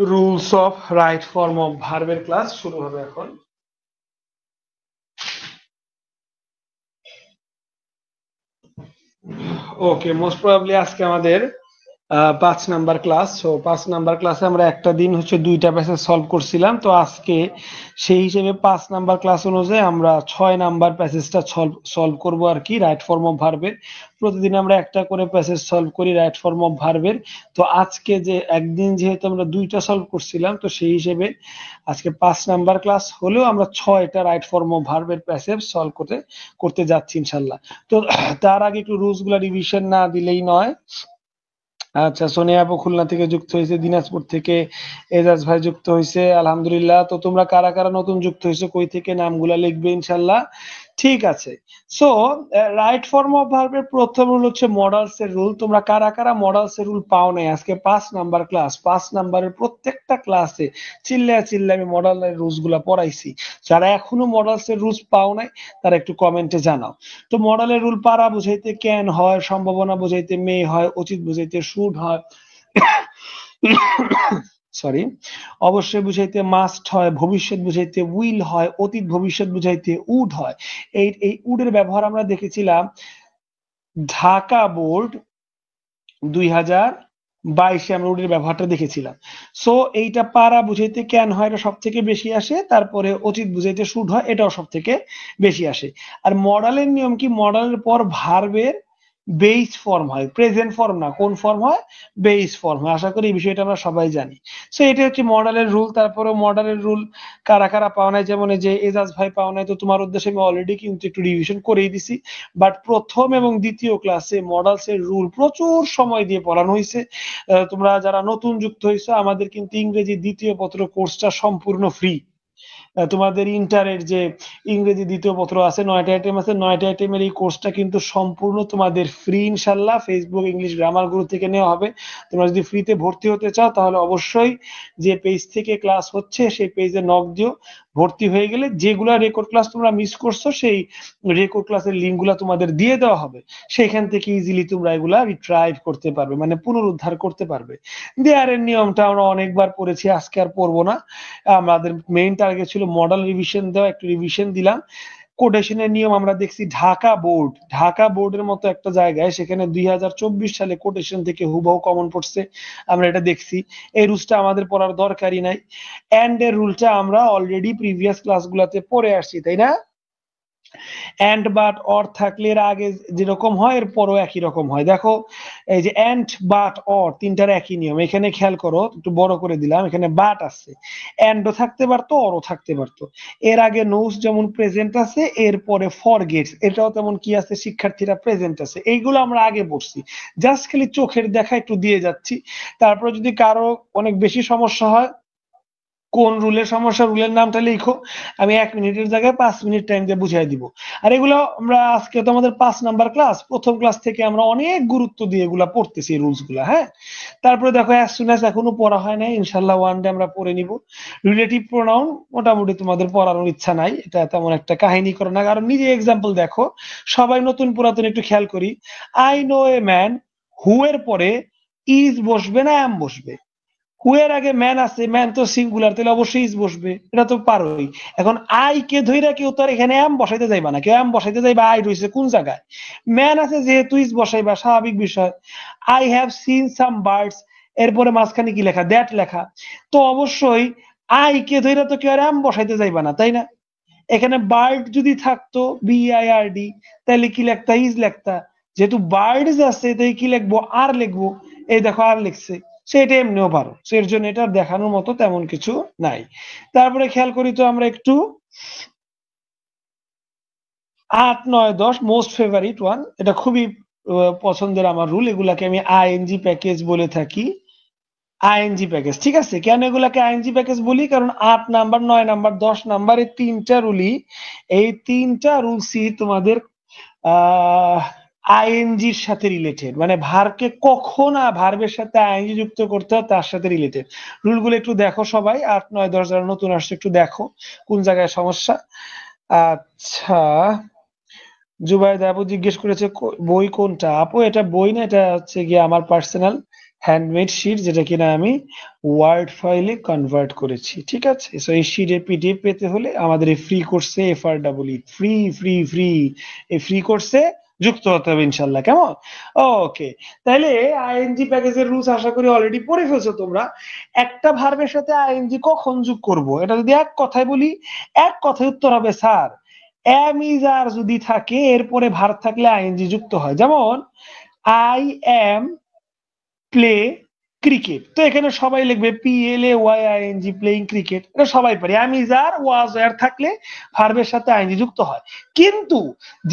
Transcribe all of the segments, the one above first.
Rules of right form of ভার্বের class শুরু হবে এখন। ওকে, মোস্ট প্রবাবলি আজকে আমাদের 5 নাম্বার ক্লাস। সো 5 নাম্বার ক্লাসে আমরা একটা দিন হচ্ছে 2টা প্যাসেজ সলভ করছিলাম। তো আজকে সেই হিসেবে 5 নাম্বার ক্লাস অনুযায়ী আমরা 6 নাম্বার প্যাসেজটা সলভ করবো আর কি, রাইট ফর্ম অফ ভার্বের। প্রতিদিন আমরা একটা করে প্যাসেজ সলভ করি রাইট ফর্ম অফ ভার্বের। তো আজকে যে একদিন যেহেতু আমরা 2টা সলভ করছিলাম, তো সেই হিসেবে আজকে 5 নাম্বার ক্লাস হলেও আমরা 6টা রাইট ফর্ম অফ ভার্বের প্যাসেজ সলভ করতে যাচ্ছি ইনশাল্লাহ। তো তার আগে একটু রুলস গুলা রিভিশন না দিলেই নয়। আচ্ছা, সোনিয়া আপু খুলনা থেকে যুক্ত হয়েছে, দিনাজপুর থেকে এজাজ ভাই যুক্ত হয়েছে, আলহামদুলিল্লাহ। তো তোমরা কারা কারা নতুন যুক্ত হয়েছে, কই থেকে নামগুলা লিখবে ইনশাল্লাহ। ঠিক আছে। সো রাইট ফর্ম অফ ভার্বের প্রথম রুল হচ্ছে মডালস এর রুল। তোমরা কারা কারা মডালস এর রুল পাও নাই? আজকে 5 নাম্বার ক্লাস, 5 নাম্বারের প্রত্যেকটা ক্লাসে চিল্লায় আমি মডালের রুলস গুলা পড়াইছি। যারা এখনো মডালস এর রুলস পাও নাই তারা একটু কমেন্টে জানাও। তো মডেলের রুল পারা বুঝাইতে ক্যান হয়, সম্ভাবনা বুঝাইতে মে হয়, উচিত বুঝাইতে শুড হয়, সরি, অবশ্যই বুঝাইতে মাস্ট হয়, ভবিষ্যৎ বুঝাইতে উইল হয়, অতীত ভবিষ্যৎ বুঝাইতে উড হয়। এই উডের ব্যবহার আমরা দেখেছিলাম ঢাকা বোর্ড 2022-এ আমরা উডের ব্যবহারটা দেখেছিলাম। সো এইটা পারা বুঝাইতে ক্যান হয়, এটা সব থেকে বেশি আসে। তারপরে অতীত বুঝাইতে শুড হয়, এটাও সব থেকে বেশি আসে। আর মডালের নিয়ম কি? মডালের পর ভার্বের বেস ফর্ম হয়, প্রেজেন্ট ফর্ম না। কোন ফর্ম হয়? বেস ফর্ম হয়। আশা করি এই বিষয়টা আমরা সবাই জানি। সো এটা হচ্ছে মডালের রুল। তারপরে মডালের রুল কারা কারা পাওয়া নাই, যেমন যে এজাজ ভাই পাওয়া নাই, তো তোমার উদ্দেশ্যে আমি অলরেডি কিন্তু একটু রিভিশন করেই দিছি। বাট প্রথম এবং দ্বিতীয় ক্লাসে মডালস এর রুল প্রচুর সময় দিয়ে পড়ানো হয়েছে। তোমরা যারা নতুন যুক্ত হয়েছো, আমাদের কিন্তু ইংরেজি দ্বিতীয় পত্র কোর্সটা সম্পূর্ণ ফ্রি। তোমাদের ইন্টারের যে ইংরেজি দ্বিতীয় পত্র আছে, 9টা আইটেম আছে, 9টা আইটেমের এই কোর্সটা কিন্তু সম্পূর্ণ তোমাদের ফ্রি ইনশাল্লাহ। ফেসবুক ইংলিশ গ্রামার গ্রুপ থেকে নেওয়া হবে। তোমরা যদি ফ্রিতে ভর্তি হতে চাও তাহলে অবশ্যই যে পেজ থেকে ক্লাস হচ্ছে সেই পেজে নক দিও। ভর্তি হয়ে গেলে যেগুলা রেকর্ড ক্লাস তোমরা মিস করছো সেই রেকর্ড ক্লাসের লিঙ্কগুলা তোমাদের দিয়ে দেওয়া হবে। সেখান থেকে ইজিলি তোমরা এগুলা রিট্রাইভ করতে পারবে, মানে পুনরুদ্ধার করতে পারবে। দেয়ারের নিয়মটা আমরা অনেকবার পড়েছি, আজকে আর পড়বো না। আমাদের মেইন টার্গেট ছিল মডেল রিভিশন দেওয়া, একটু রিভিশন দিলাম। কোটেশনের নিয়ম আমরা দেখছি ঢাকা বোর্ডের মতো একটা জায়গায়, সেখানে 2024 সালে কোটেশন থেকে হুবহু কমন পড়ছে, আমরা এটা দেখছি। এই রুলসটা আমাদের পড়ার দরকারই নাই। এন্ড এর রুলটা আমরা অলরেডি প্রিভিয়াস ক্লাসগুলোতে পড়ে আসছি, তাই না? এন্ড বাট অর থাকলে এর আগে যেরকম হয় এর পরও একই রকম হয়। দেখো এই যে এন্ড বাট অর তিনটার একই নিয়ম। এখানে খেয়াল করো, একটু বড় করে দিলাম, এখানে বাট আছে, এন্ডও থাকতে পারতো, অরও থাকতে পারতো। এর আগে নোস যেমন প্রেজেন্ট আছে, এরপরে ফরগেটস এটাও তেমন কি আছে, শিক্ষার্থীরা প্রেজেন্ট আছে। এইগুলো আমরা আগে পড়ছি, জাস্ট খালি চোখের দেখা একটু দিয়ে যাচ্ছি। তারপরে যদি কারো অনেক বেশি সমস্যা হয়, কোন রুলের সমস্যা, রুলের নামটা লিখো, আমি 1 মিনিটের জায়গায় 5 মিনিট টাইম দিয়ে বুঝাই দিব। আর এগুলো আমরা আজকে তো আমাদের 5 নাম্বার ক্লাস, প্রথম ক্লাস থেকে আমরা অনেক গুরুত্ব দিয়ে এগুলা পড়তেছি এই রুলস গুলা। হ্যাঁ, তারপরে দেখো অ্যাজ সুন অ্যাজ এখনো পড়া হয় নাই, ইনশাল্লাহ ওয়ান ডে আমরা পড়ে নিব। রিলেটিভ প্রোনাউন মোটামুটি তোমাদের পড়ানোর ইচ্ছা নাই, এটা তেমন একটা কাহিনী করো না, কারণ নিজে এক্সাম্পল দেখো। সবাই নতুন পুরাতন একটু খেয়াল করি। আই নো এ ম্যান, হু এর পরে ইজ বসবে না অ্যাম বসবে? হু এর আগে ম্যান আছে, ম্যান তো সিঙ্গুলার, তাহলে অবশ্যই ইজ বসবে, এটা তো পারোই। এখন আই কে ধইরা কেউ তো আর এখানে এম বসাইতে যাইবা না, কেউ এম বসাইতে যাইবা আই রইছে কোন জায়গায়? ম্যান আছে যেহেতু ইজ বসাইবা, স্বাভাবিক বিষয়। I have seen some birds, এরপরে মাঝখানে কি লেখা? দ্যাট লেখা। তো অবশ্যই আই কে ধইরা তো কেউ আর এম বসাইতে যাইবা না, তাই না? এখানে বার্ড যদি থাকতো BIRD, তাহলে কি লেখতা? ইজ লেখতা। যেহেতু বার্ডস আছে তাই কি লিখবো? আর লিখবো। এই দেখো আর লিখছে, সেটা এমনিও পারো। এর জন্য এটা দেখানোর মতো তেমন কিছু নাই। তারপরে খেয়াল করি তো আমরা একটু 8, 9, 10 মোস্ট ফেভারিট ওয়ান, এটা খুবই পছন্দের আমার রুল। এগুলাকে আমি ING প্যাকেজ বলে থাকি। ING প্যাকেজ, ঠিক আছে। কেন এগুলাকে ING প্যাকেজ বলি? কারণ 8 নাম্বার, 9 নাম্বার, 10 নাম্বার এই তিনটা রুলই, এই তিনটা রুলসই তোমাদের আইএনজির সাথে রিলেটেড, মানে ভার্বকে কখন ভার্বের সাথে আইএনজি যুক্ত করতে হয় তার সাথে রিলেটেড। রুলগুলো একটু দেখো সবাই, 8, 9, 10 যারা নতুন আসছে একটু দেখো কোন জায়গায় সমস্যা। আচ্ছা, জুবাইদা আপু জিজ্ঞেস করেছে বই কোনটা? আপু এটা বই না, এটা হচ্ছে গিয়ে আমার পার্সোনাল হ্যান্ডমেড শিট যেটা কিনা আমি ওয়ার্ড ফাইলে কনভার্ট করেছি, ঠিক আছে। সো এই শিটের পিডিএফ পেতে হলে আমাদের এই ফ্রি কোর্সে FREE ফ্রি ফ্রি ফ্রি এই ফ্রি কোর্সে যুক্ত হতে হবে ইনশাল্লাহ, কেমন? ওকে, তাহলে আইএনজি প্যাকেজের রুলস আশা করি অলরেডি পড়ে ফেলছো তোমরা। একটা ভার্বের সাথে আইএনজি কখন যোগ করব, এটা যদি এক কথায় বলি, এক কথায় উত্তর হবে স্যার এম ইজ আর যদি থাকে এরপরে ভার্ব থাকলে আইএনজি যুক্ত হয়। যেমন আই এম প্লে ক্রিকেট, তো এখানে সবাই লিখবে PLAYING প্লেইং ক্রিকেট, এটা সবাই পারে। এম ইজ আর ওয়াজ আর থাকলে ভার্বের সাথে আইএনজি যুক্ত হয়। কিন্তু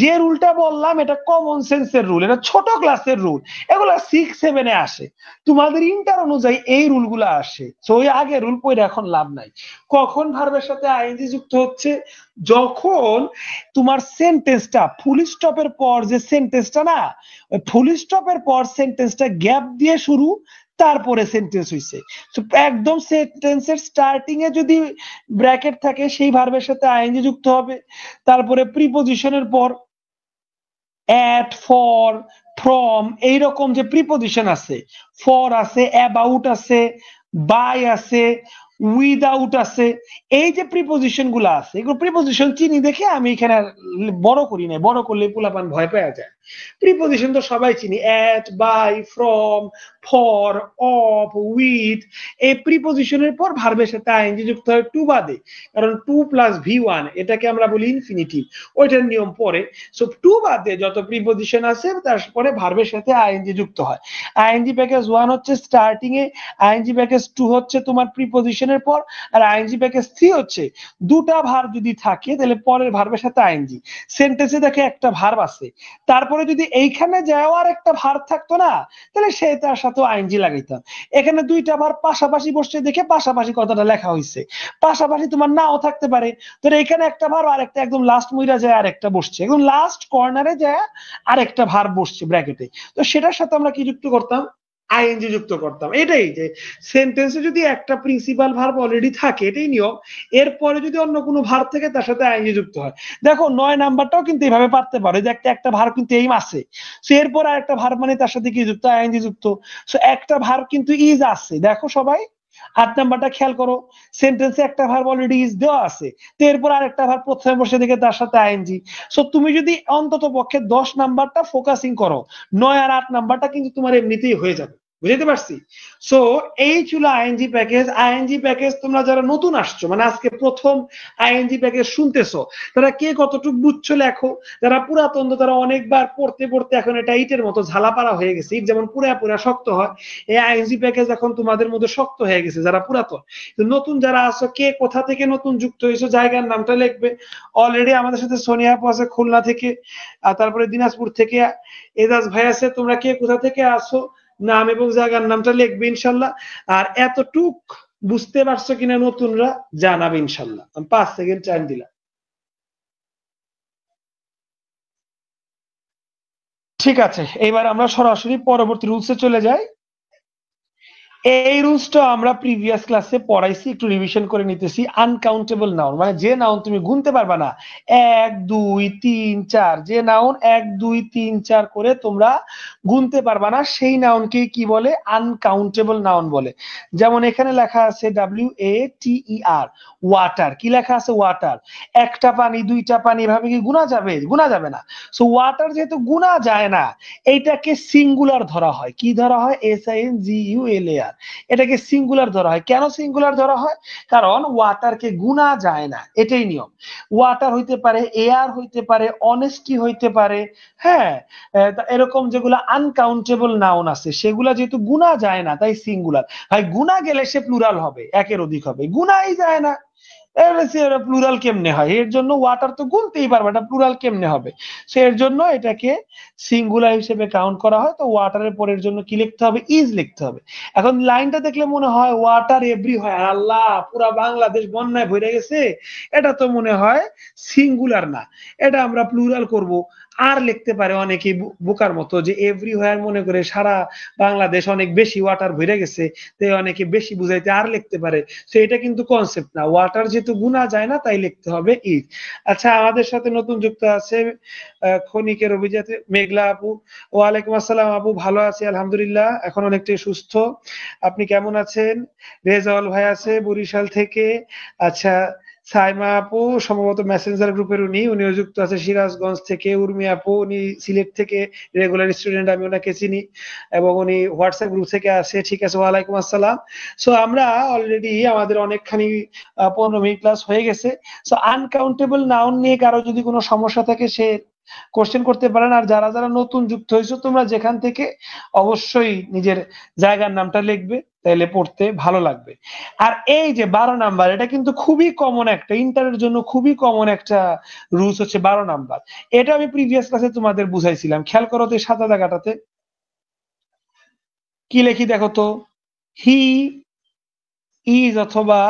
যে রুলটা বললাম এটা কমন সেন্সের রুল, এটা ছোট ক্লাসের রুল, এগুলো 6-7 আসে, তোমাদের ইন্টার অনুযায়ী এই রুলগুলো আসে। তো ওই আগে রুল পড়ে এখন লাভ নাই। কখন ভার্বের সাথে আইএনজি যুক্ত হচ্ছে, যখন তোমার সেন্টেন্সটা ফুল স্টপের পর যে সেন্টেন্সটা না, ওই ফুল স্টপের পর সেন্টেন্সটা গ্যাপ দিয়ে শুরু, তারপরে সেন্টেন্স হইছে। একদম সেন্টেন্সের স্টার্টিং এ যদি ব্র্যাকেট থাকে সেই ভার্বের সাথে আইএনজি যুক্ত হবে। তারপরে প্রিপোজিশনের পর অ্যাট, ফর, ফ্রম এইরকম যে প্রিপোজিশন আছে, ফর আছে, অ্যাবাউট আছে, বাই আছে, উইদাউট আছে, এই যে প্রিপোজিশন গুলো আছে এগুলো প্রিপোজিশন চিনি দেখে আমি এখানে বড় করি না, বড় করলে পোলাপান ভয় পেয়ে যায়। প্রিপোজিশন তো সবাই চিনি, at, by, from, for, of, with. এই প্রিপোজিশনের পর ভার্বের সাথে আইএনজি যুক্ত হয় টু বাদে, কারণ 2+V1 এটাকে আমরা বলি ইনফিনিটিভ, ওইটার নিয়ম পরে। সো টু বাদে যত প্রিপোজিশন আছে তারপরে ভার্বের সাথে আইএনজি যুক্ত হয়। আইএনজি প্যাকেজ 1 হচ্ছে স্টার্টিং এ, আইএনজি প্যাকেজ 2 হচ্ছে তোমার প্রিপোজিশনের পর, আর আইএনজি প্যাকেজ 3 হচ্ছে দুটা ভার্ব যদি থাকে তাহলে পরের ভার্বের সাথে আইএনজি। সেন্টেন্সে দেখে একটা ভার্ব আছে, তারপরে যদি এইখানে যাওয়ার একটা ভার্ব থাকতো না তাহলে সে তার সাথে আইএনজি লাগাইতাম। এখানে দুইটা ভার্ব পাশাপাশি বসছে দেখে পাশাপাশি কথাটা লেখা হয়েছে, পাশাপাশি তোমার নাও থাকতে পারে। তো এখানে একটা ভার্ব আর একটা একদম লাস্ট মুইরা যায় আর একটা বসছে, একদম লাস্ট কর্নারে যায় আর একটা ভার্ব বসছে ব্র্যাকেটে, তো সেটার সাথে আমরা কি যুক্ত করতাম, আইএনজি যুক্ত করতাম। এটাই যে সেন্টেন্সে যদি একটা প্রিন্সিপাল ভার্ব অলরেডি থাকে এটাই নিয়ম, এরপরে যদি অন্য কোনো ভার্ব থেকে তার সাথে আইএনজি যুক্ত হয়। দেখো 9 নাম্বারটাও কিন্তু এইভাবে পারতে পারো, যে একটা ভার্ব কিন্তু এইম আছে, সো এরপর আর একটা ভার্ব মানে তার সাথে কি যুক্ত, আইএনজি যুক্ত। সো একটা ভার্ব কিন্তু ইজ আছে, দেখো সবাই 8 নাম্বারটা খেয়াল করো, সেন্টেন্সে একটা ভার্ব অলরেডি ইজ দেওয়া আছে, তো এরপর আর একটা ভার্ব প্রথমে বসে দেখে তার সাথে আইএনজি। সো তুমি যদি অন্তত পক্ষে 10 নাম্বারটা ফোকাসিং করো, 9 আর 8 নাম্বারটা কিন্তু তোমার এমনিতেই হয়ে যাবে, বুঝতে পারছি? সো এই ছিল আইএনজি প্যাকেজ। আইএনজি প্যাকেজ তোমরা যারা নতুন আসছো, মানে আজকে প্রথম আইএনজি প্যাকেজ শুনতেছো, তারা কে কতটুকু বুঝছো লেখো। যারা পুরাতন তারা অনেকবার পড়তে পড়তে এখন এটা ইটের মতো ঝালাপাড়া হয়ে গেছে, ইট যেমন পুরা পুরা শক্ত হয়, এই আইএনজি প্যাকেজ এখন তোমাদের মধ্যে শক্ত হয়ে গেছে যারা পুরাতন। নতুন যারা আছো, কে কোথা থেকে নতুন যুক্ত হয়েছো জায়গার নামটা লিখবে। অলরেডি আমাদের সাথে সোনিয়া আপু আছে খুলনা থেকে, আর তারপরে দিনাজপুর থেকে এজাজ ভাই আছে, তোমরা কে কোথা থেকে আসো নাম এবং জায়গার নামটা লিখবে ইনশাল্লাহ। আর এতটুক বুঝতে পারছো কিনা নতুনরা জানাবে ইনশাল্লাহ। আমি 5 সেকেন্ড টাইম দিলাম। ঠিক আছে, এবার আমরা সরাসরি পরবর্তী রুলসে চলে যাই। এই রুলসটা আমরা প্রিভিয়াস ক্লাসে পড়াইছি, একটু রিভিশন করে নিতেছি। আনকাউন্টেবল নাউন মানে যে নাউন তুমি গুনতে পারবা না, 1 2 3 4, যে নাউন 1 2 3 4 করে তোমরা গুনতে পারবা না সেই নাউনকে কি বলে, আনকাউন্টেবল নাউন বলে। যেমন এখানে লেখা আছে WATER, ওয়াটার। কি লেখা আছে, ওয়াটার। একটা পানি, দুইটা পানি, এভাবে কি গুনা যাবে, গুনা যাবে না। সো ওয়াটার যেহেতু গুনা যায় না, এইটাকে সিঙ্গুলার ধরা হয়। কি ধরা হয়, SINGULAR, এটাকে সিঙ্গুলার ধরা হয়। কেন সিঙ্গুলার ধরা হয়, কারণ ওয়াটারকে গুনা যায় না, এটাই নিয়ম। ওয়াটার হইতে পারে, এয়ার হইতে পারে, অনেস্টি হইতে পারে, হ্যাঁ, এরকম যেগুলো আনকাউন্টেবল নাউন আছে সেগুলা যেহেতু গুনা যায় না তাই সিঙ্গুলার। ভাই গুনা গেলে সে প্লুরাল হবে, একের অধিক হবে, গুনাই যায় না প্লুরাল কেমনে হয়, এর জন্য ওয়াটার তো গুনতেই পারবে, এটা প্লুরাল কেমনে হবে, সো এর জন্য এটাকে সিঙ্গুলার হিসেবে কাউন্ট করা হয়। তো ওয়াটারের পরের জন্য কি লিখতে হবে, ইজ লিখতে হবে। এখন লাইনটা দেখলে মনে হয় ওয়াটার এভরি হয়, আল্লাহ পুরা বাংলাদেশ বন্যায় ভরে গেছে, এটা তো মনে হয় সিঙ্গুলার না, এটা আমরা প্লুরাল করব। আর লিখতে পারে অনেকেই বোকার মতো, যে এভরিহোয়ার মনে করে সারা বাংলাদেশ অনেক বেশি ওয়াটার ভরে গেছে, তাই অনেকে বেশি বুঝাইতে আর লিখতে পারে। তো এটা কিন্তু কনসেপ্ট না, ওয়াটার যেহেতু গুণা যায় না তাই লিখতে হবে ইজ। আচ্ছা, আমাদের সাথে নতুন যুক্ত আছে ক্ষণিকের অভিজাতে মেঘলা আপু। ওয়ালাইকুম আসসালাম আপু, ভালো আছি আলহামদুলিল্লাহ, এখন অনেকটাই সুস্থ। আপনি কেমন আছেন? রেজাউল ভাই আছে বরিশাল থেকে। আচ্ছা, সাইমা আপু সম্ভবত মেসেঞ্জার গ্রুপের, উনিও যুক্ত আছে সিরাজগঞ্জ থেকে। উর্মি আপু, উনি সিলেট থেকে রেগুলার স্টুডেন্ট, আমি ওনাকে চিনি, এবং উনি হোয়াটসঅ্যাপ গ্রুপ থেকে আসে। ঠিক আছে, ওয়ালাইকুম আসসালাম। সো আমরা অলরেডি আমাদের অনেকখানি 15 মিনিট ক্লাস হয়ে গেছে। সো আনকাউন্টেবল নাউন নিয়ে কারো যদি কোনো সমস্যা থাকে সে কোশ্চেন করতে পারেন। আর যারা যারা নতুন যুক্ত হয়েছো তোমরা যেখান থেকে, অবশ্যই নিজের জায়গার নামটা লিখবে, তাহলে পড়তে ভালো লাগবে। আর এই যে 12 নাম্বার, এটা কিন্তু খুবই কমন একটা, ইন্টারের জন্য খুবই কমন একটা রুলস হচ্ছে 12 নাম্বার। এটা আমি প্রিভিয়াস ক্লাসে তোমাদের বুঝাইছিলাম, খেয়াল করো তো সাদা জায়গাটাতে কি লেখি দেখো তো। হি ইজ অথবা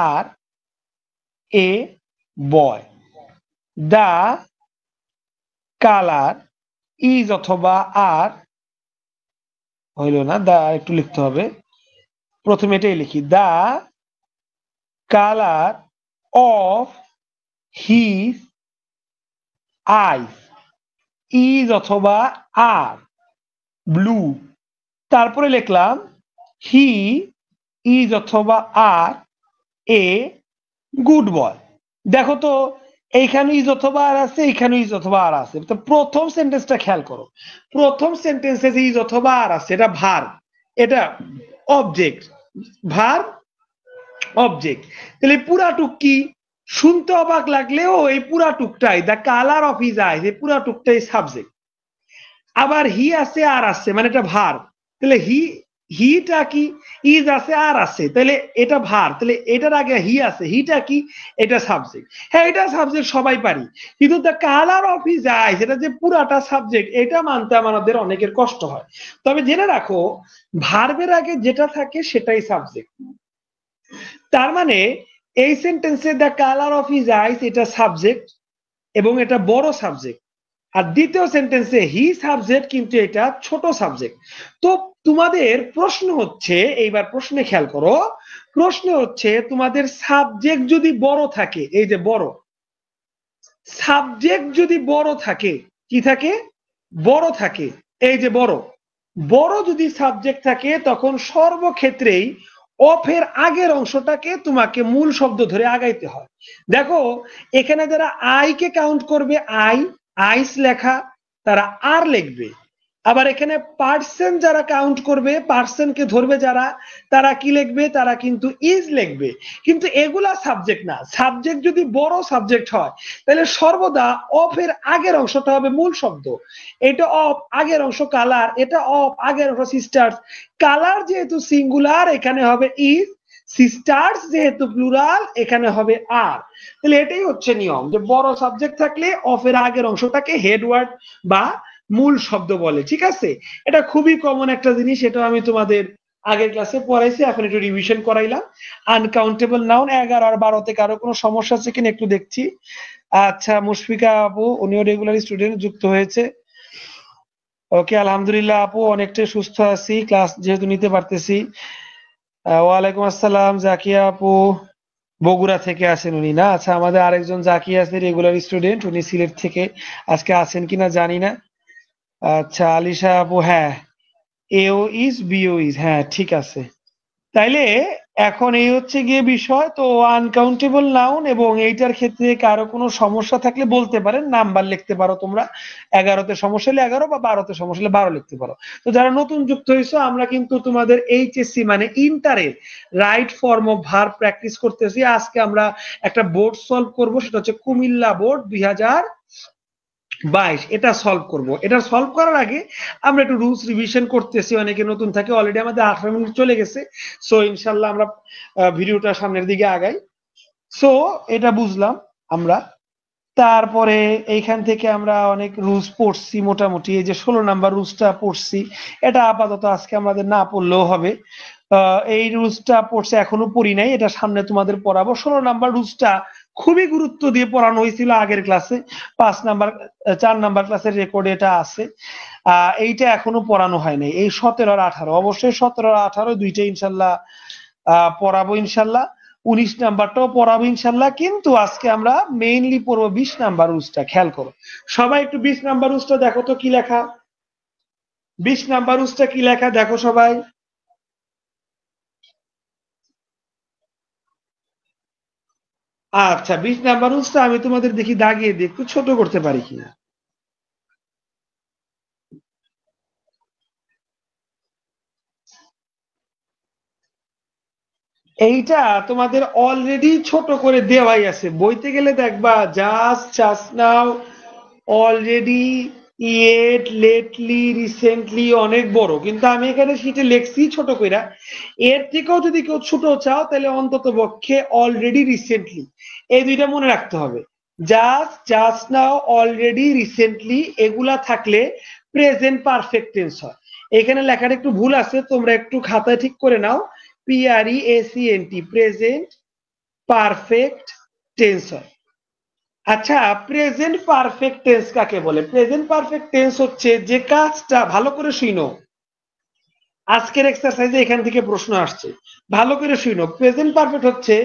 আর এ বয়, দা কালার ইজ অথবা আর, হইল না, দা একটু লিখতে হবে, প্রথমে এটাই লিখি, the colour of his eyes is অথবা আর ব্লু। তারপরে লিখলাম হি ইজ অথবা আর এ গুড বয়। দেখো তো এইখানে ইজ অথবা আর আছে, এইখানে ইজ অথবা আর আছে। তো প্রথম সেন্টেন্সটা খেয়াল করো, প্রথম সেন্টেন্সে যে ইজ অথবা আর আছে এটা ভার্ব, এটা অবজেক্ট, ভার্ব অবজেক্ট। তাহলে পুরাটুক কি, শুনতে অবাক লাগলেও এই পুরাটুকটাই, the colour of his eyes, এই পুরাটুকটাই সাবজেক্ট। আবার হি আছে আর আছে, মানে এটা ভার্ব। তাহলে হিটা কি, ইজ আছে আর আছে, তাহলে এটা ভার্ব, তাহলে এটার আগে হি আছে, হিটা কি, এটা সাবজেক্ট। হ্যাঁ, এটা সাবজেক্ট সবাই পারি, কিন্তু দ্য কালার অফ হিজ আইজ এটা যে পুরাটা সাবজেক্ট, এটা মানতে আমাদের অনেকের কষ্ট হয়। তবে জেনে রাখো, ভার্বের আগে যেটা থাকে সেটাই সাবজেক্ট। তার মানে এই সেন্টেন্সে দ্য কালার অফ হিজ আইজ এটা সাবজেক্ট, এবং এটা বড় সাবজেক্ট। আর দ্বিতীয় সেন্টেন্সে হি সাবজেক্ট, কিন্তু এটা ছোট সাবজেক্ট। তো তোমাদের প্রশ্ন হচ্ছে, এইবার প্রশ্নে খেয়াল করো, প্রশ্ন হচ্ছে তোমাদের সাবজেক্ট যদি বড় থাকে, এই যে বড় সাবজেক্ট যদি বড় থাকে, কি থাকে, বড় থাকে, এই যে বড়, বড় যদি সাবজেক্ট থাকে তখন সর্বক্ষেত্রেই অফের আগের অংশটাকে তোমাকে মূল শব্দ ধরে আগাইতে হয়। দেখো এখানে যারা আই কে কাউন্ট করবে, আইস লেখা, তারা আর লিখবে। আবার এখানে পার্সন যারা কাউন্ট করবে, পার্সনকে ধরবে যারা, তারা কি লিখবে, তারা কিন্তু ইজ লিখবে। কিন্তু এগুলা সাবজেক্ট না। সাবজেক্ট যদি বড় সাবজেক্ট হয় তাহলে সর্বদা অফ এর আগের অংশটা হবে মূল শব্দ। এটা অফ আগের অংশ কালার, এটা অফ আগের অংশ সিস্টার্স। কালার যেহেতু সিঙ্গুলার এখানে হবে ইজ, সিস্টার্স যেহেতু প্লুরাল এখানে হবে আর। তাহলে এটাই হচ্ছে নিয়ম, যে বড় সাবজেক্ট থাকলে অফ এর আগের অংশটাকে হেডওয়ার্ড বা মূল শব্দ বলে। ঠিক আছে, এটা খুবই কমন একটা জিনিস, এটা আমি তোমাদের আগের ক্লাসে পড়াইছি, এখন একটু রিভিশন করাইলাম। আনকাউন্টেবল নাউন 11 আর 12 থেকে আরো কোনো সমস্যা আছে কিনা একটু দেখছি। আচ্ছা, মুশফিকা আপু, উনিও রেগুলার স্টুডেন্ট, যুক্ত হয়েছে। ওকে, আলহামদুলিল্লাহ আপু, অনেকটাই সুস্থ আছি, ক্লাস যেহেতু নিতে পারতেছি। ওয়ালাইকুম আসসালাম জাকিয়া আপু, বগুড়া থেকে আসেন উনি না? আচ্ছা, আমাদের আরেকজন জাকিয়া আছে রেগুলার স্টুডেন্ট, উনি সিলেট থেকে, আজকে আছেন কিনা জানি না। আচ্ছা, আলিশা আপু, হ্যাঁ এও ইজ বিও ইজ, হ্যাঁ ঠিক আছে। তাইলে এখন এই হচ্ছে গিয়ে বিষয়। তো আনকাউন্টেবল নাউন এবং এইটার ক্ষেত্রে কারো কোনো সমস্যা থাকলে বলতে পারেন, নাম্বার লিখতে পারো তোমরা, 11তে সমস্যা হলে 11 বা 12তে সমস্যা হলে 12 লিখতে পারো। তো যারা নতুন যুক্ত হয়েছো, আমরা কিন্তু তোমাদের এইচএসসি মানে ইন্টারের right form of verb practice করতেছি। আজকে আমরা একটা বোর্ড সলভ করব, সেটা হচ্ছে কুমিল্লা বোর্ড 2022, এটা সলভ করব। এটা সলভ করার আগে আমরা একটু রুলস রিভিশন করতেছি, অনেকে নতুন থাকে, অলরেডি আমাদের 18 মিনিট চলে গেছে। সো ইনশাল্লাহ আমরা ভিডিওটা সামনের দিকে আগাই। সো এটা বুঝলাম আমরা। তারপরে এইখান থেকে আমরা অনেক রুলস পড়ছি, মোটামুটি এই যে 16 নাম্বার রুলসটা পড়ছি, এটা আপাতত আজকে আমাদের না পড়লেও হবে। এই রুলসটা পড়ছে, এখনো পড়ি নাই, এটা সামনে তোমাদের পড়াবো। 16 নাম্বার রুলসটা খুবই গুরুত্ব দিয়ে পড়ানো হয়েছিল আগের ক্লাসে, 5 নাম্বার 4 নাম্বার ক্লাসের রেকর্ডে এটা আছে। এইটা এখনো পড়ানো হয় নাই, এই 17 আর 18, অবশ্যই 17 আর 18 দুইটা ইনশাল্লাহ পড়াবো ইনশাল্লাহ। 19 নাম্বারটাও পড়াবো ইনশাল্লাহ, কিন্তু আজকে আমরা মেইনলি পড়বো 20 নাম্বার রুলসটা। খেয়াল করো সবাই একটু 20 নাম্বার রুলসটা দেখো তো কি লেখা, 20 নাম্বার রুলসটা কি লেখা দেখো সবাই। আচ্ছা, 20 নাম্বার রুলসটা আমি তোমাদের দেখি দাগিয়ে দিই, একটু ছোট করতে পারি কিনা। এইটা তোমাদের অলরেডি ছোট করে দেওয়াই আছে, বইতে গেলে দেখবা just just now, already, yet, lately, recently অনেক বড়, কিন্তু আমি এখানে শিটে লেখছি ছোট কইরা। এর থেকেও যদি কেউ ছোট চাও তাহলে অন্তত পক্ষে অলরেডি, রিসেন্টলি, এই দুইটা মনে রাখতে হবে। Just just now, already, recently এগুলা থাকলে প্রেজেন্ট পারফেক্ট টেন্স হয়। এখানে লেখাটা একটু ভুল আছে, তোমরা একটু খাতায় ঠিক করে নাও। PRESENT, প্রেজেন্ট পারফেক্ট টেন্স হয়। আচ্ছা, প্রেজেন্ট পারফেক্ট টেন্স কাকে বলে? প্রেজেন্ট পারফেক্ট টেন্স হচ্ছে যে কাজটা, ভালো করে শুনো, আজকের এক্সারসাইজে এখান থেকে প্রশ্ন আসছে, ভালো করে শুনো। প্রেজেন্ট পারফেক্ট হচ্ছে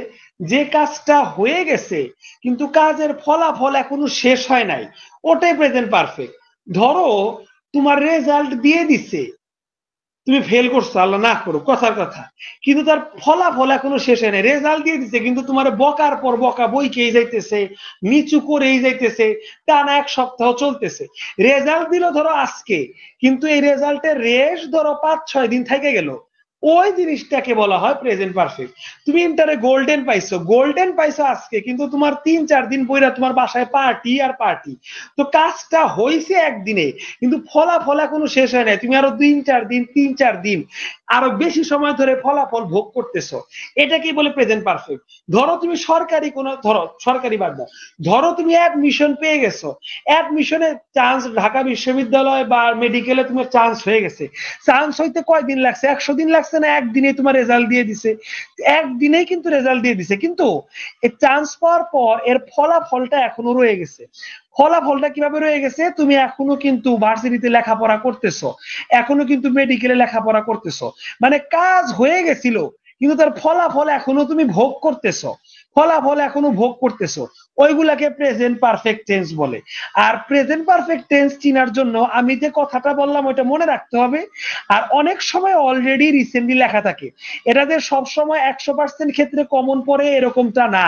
যে কাজটা হয়ে গেছে কিন্তু কাজের ফলাফল এখনো শেষ হয় নাই, ওটাই প্রেজেন্ট পারফেক্ট। ধরো তোমার রেজাল্ট দিয়ে দিছে, তুমি ফেল করছো, আল্লাহ না করো, কথার কথা, কিন্তু তার ফলাফল এখনো শেষ হয় নাই, রেজাল্ট দিয়ে দিচ্ছে কিন্তু তোমার বকার পর বকা বইকেই যাইতেছে, নিচু করেই যাইতেছে, টানা 1 সপ্তাহ চলতেছে। রেজাল্ট দিল ধরো আজকে, কিন্তু এই রেজাল্টের রেশ ধরো 5-6 দিন থেকে গেল, ওই জিনিসটাকে বলা হয় প্রেজেন্ট পারফেক্ট। তুমি ইন্টারে গোল্ডেন পাইছো, গোল্ডেন পাইছো আজকে, কিন্তু তোমার 3-4 দিন বইরা তোমার বাসায় পার্টি আর পার্টি, তো কাজটা হয়েছে একদিনে কিন্তু ফলাফল এখনো শেষ হয় নাই, তুমি আরো 3-4 দিন 3-4 দিন আরো বেশি সময় ধরে ফলাফল ভোগ করতেছো, এটাকেই বলে প্রেজেন্ট পারফেক্ট। ধরো তুমি সরকারি কোনো, ধরো সরকারি বাদ দাও, ধরো তুমি অ্যাডমিশন পেয়ে গেছো, অ্যাডমিশনে চান্স, ঢাকা বিশ্ববিদ্যালয় বা মেডিকেলে তোমার চান্স হয়ে গেছে, চান্স হইতে কয়দিন লাগছে? 100 দিন লাগছে না? একদিনে তোমার রেজাল্ট দিয়ে দিছে, একদিনেই কিন্তু রেজাল্ট দিয়ে দিছে, কিন্তু এই চান্স পাওয়ার পর এর ফলাফলটা এখনো রয়ে গেছে। ফলাফলটা কিভাবে রয়ে গেছে? তুমি এখনো কিন্তু ভার্সিটিতে লেখাপড়া করতেছো, এখনো কিন্তু মেডিকেলে লেখাপড়া করতেছো, মানে কাজ হয়ে গেছিল কিন্তু তার ফলাফল এখনো তুমি ভোগ করতেছো, ফলাফল এখনো ভোগ করতেছো, ওইগুলাকে প্রেজেন্ট পারফেক্ট টেন্স বলে। আর প্রেজেন্ট পারফেক্ট টেন্স চিনার জন্য আমি যে কথাটা বললাম ওইটা মনে রাখতে হবে। আর অনেক সময় অলরেডি, রিসেন্টলি লেখা থাকে, এটা যে সবসময় 100% ক্ষেত্রে কমন পড়ে এরকমটা না,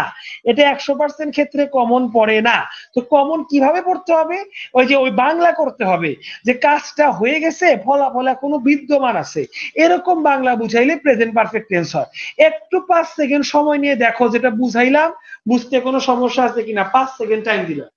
এটা 100% ক্ষেত্রে কমন পড়ে না। তো কমন কিভাবে পড়তে হবে? ওই যে ওই বাংলা করতে হবে, যে কাজটা হয়ে গেছে ফলাফল এখনো বিদ্যমান আছে, এরকম বাংলা বুঝাইলে প্রেজেন্ট পারফেক্ট টেন্স হয়। একটু 5 সেকেন্ড সময় নিয়ে দেখো যেটা বুঝাইলাম, বুঝতে কোনো সমস্যা আছে কিনা, 5 সেকেন্ড টাইম দিলাম।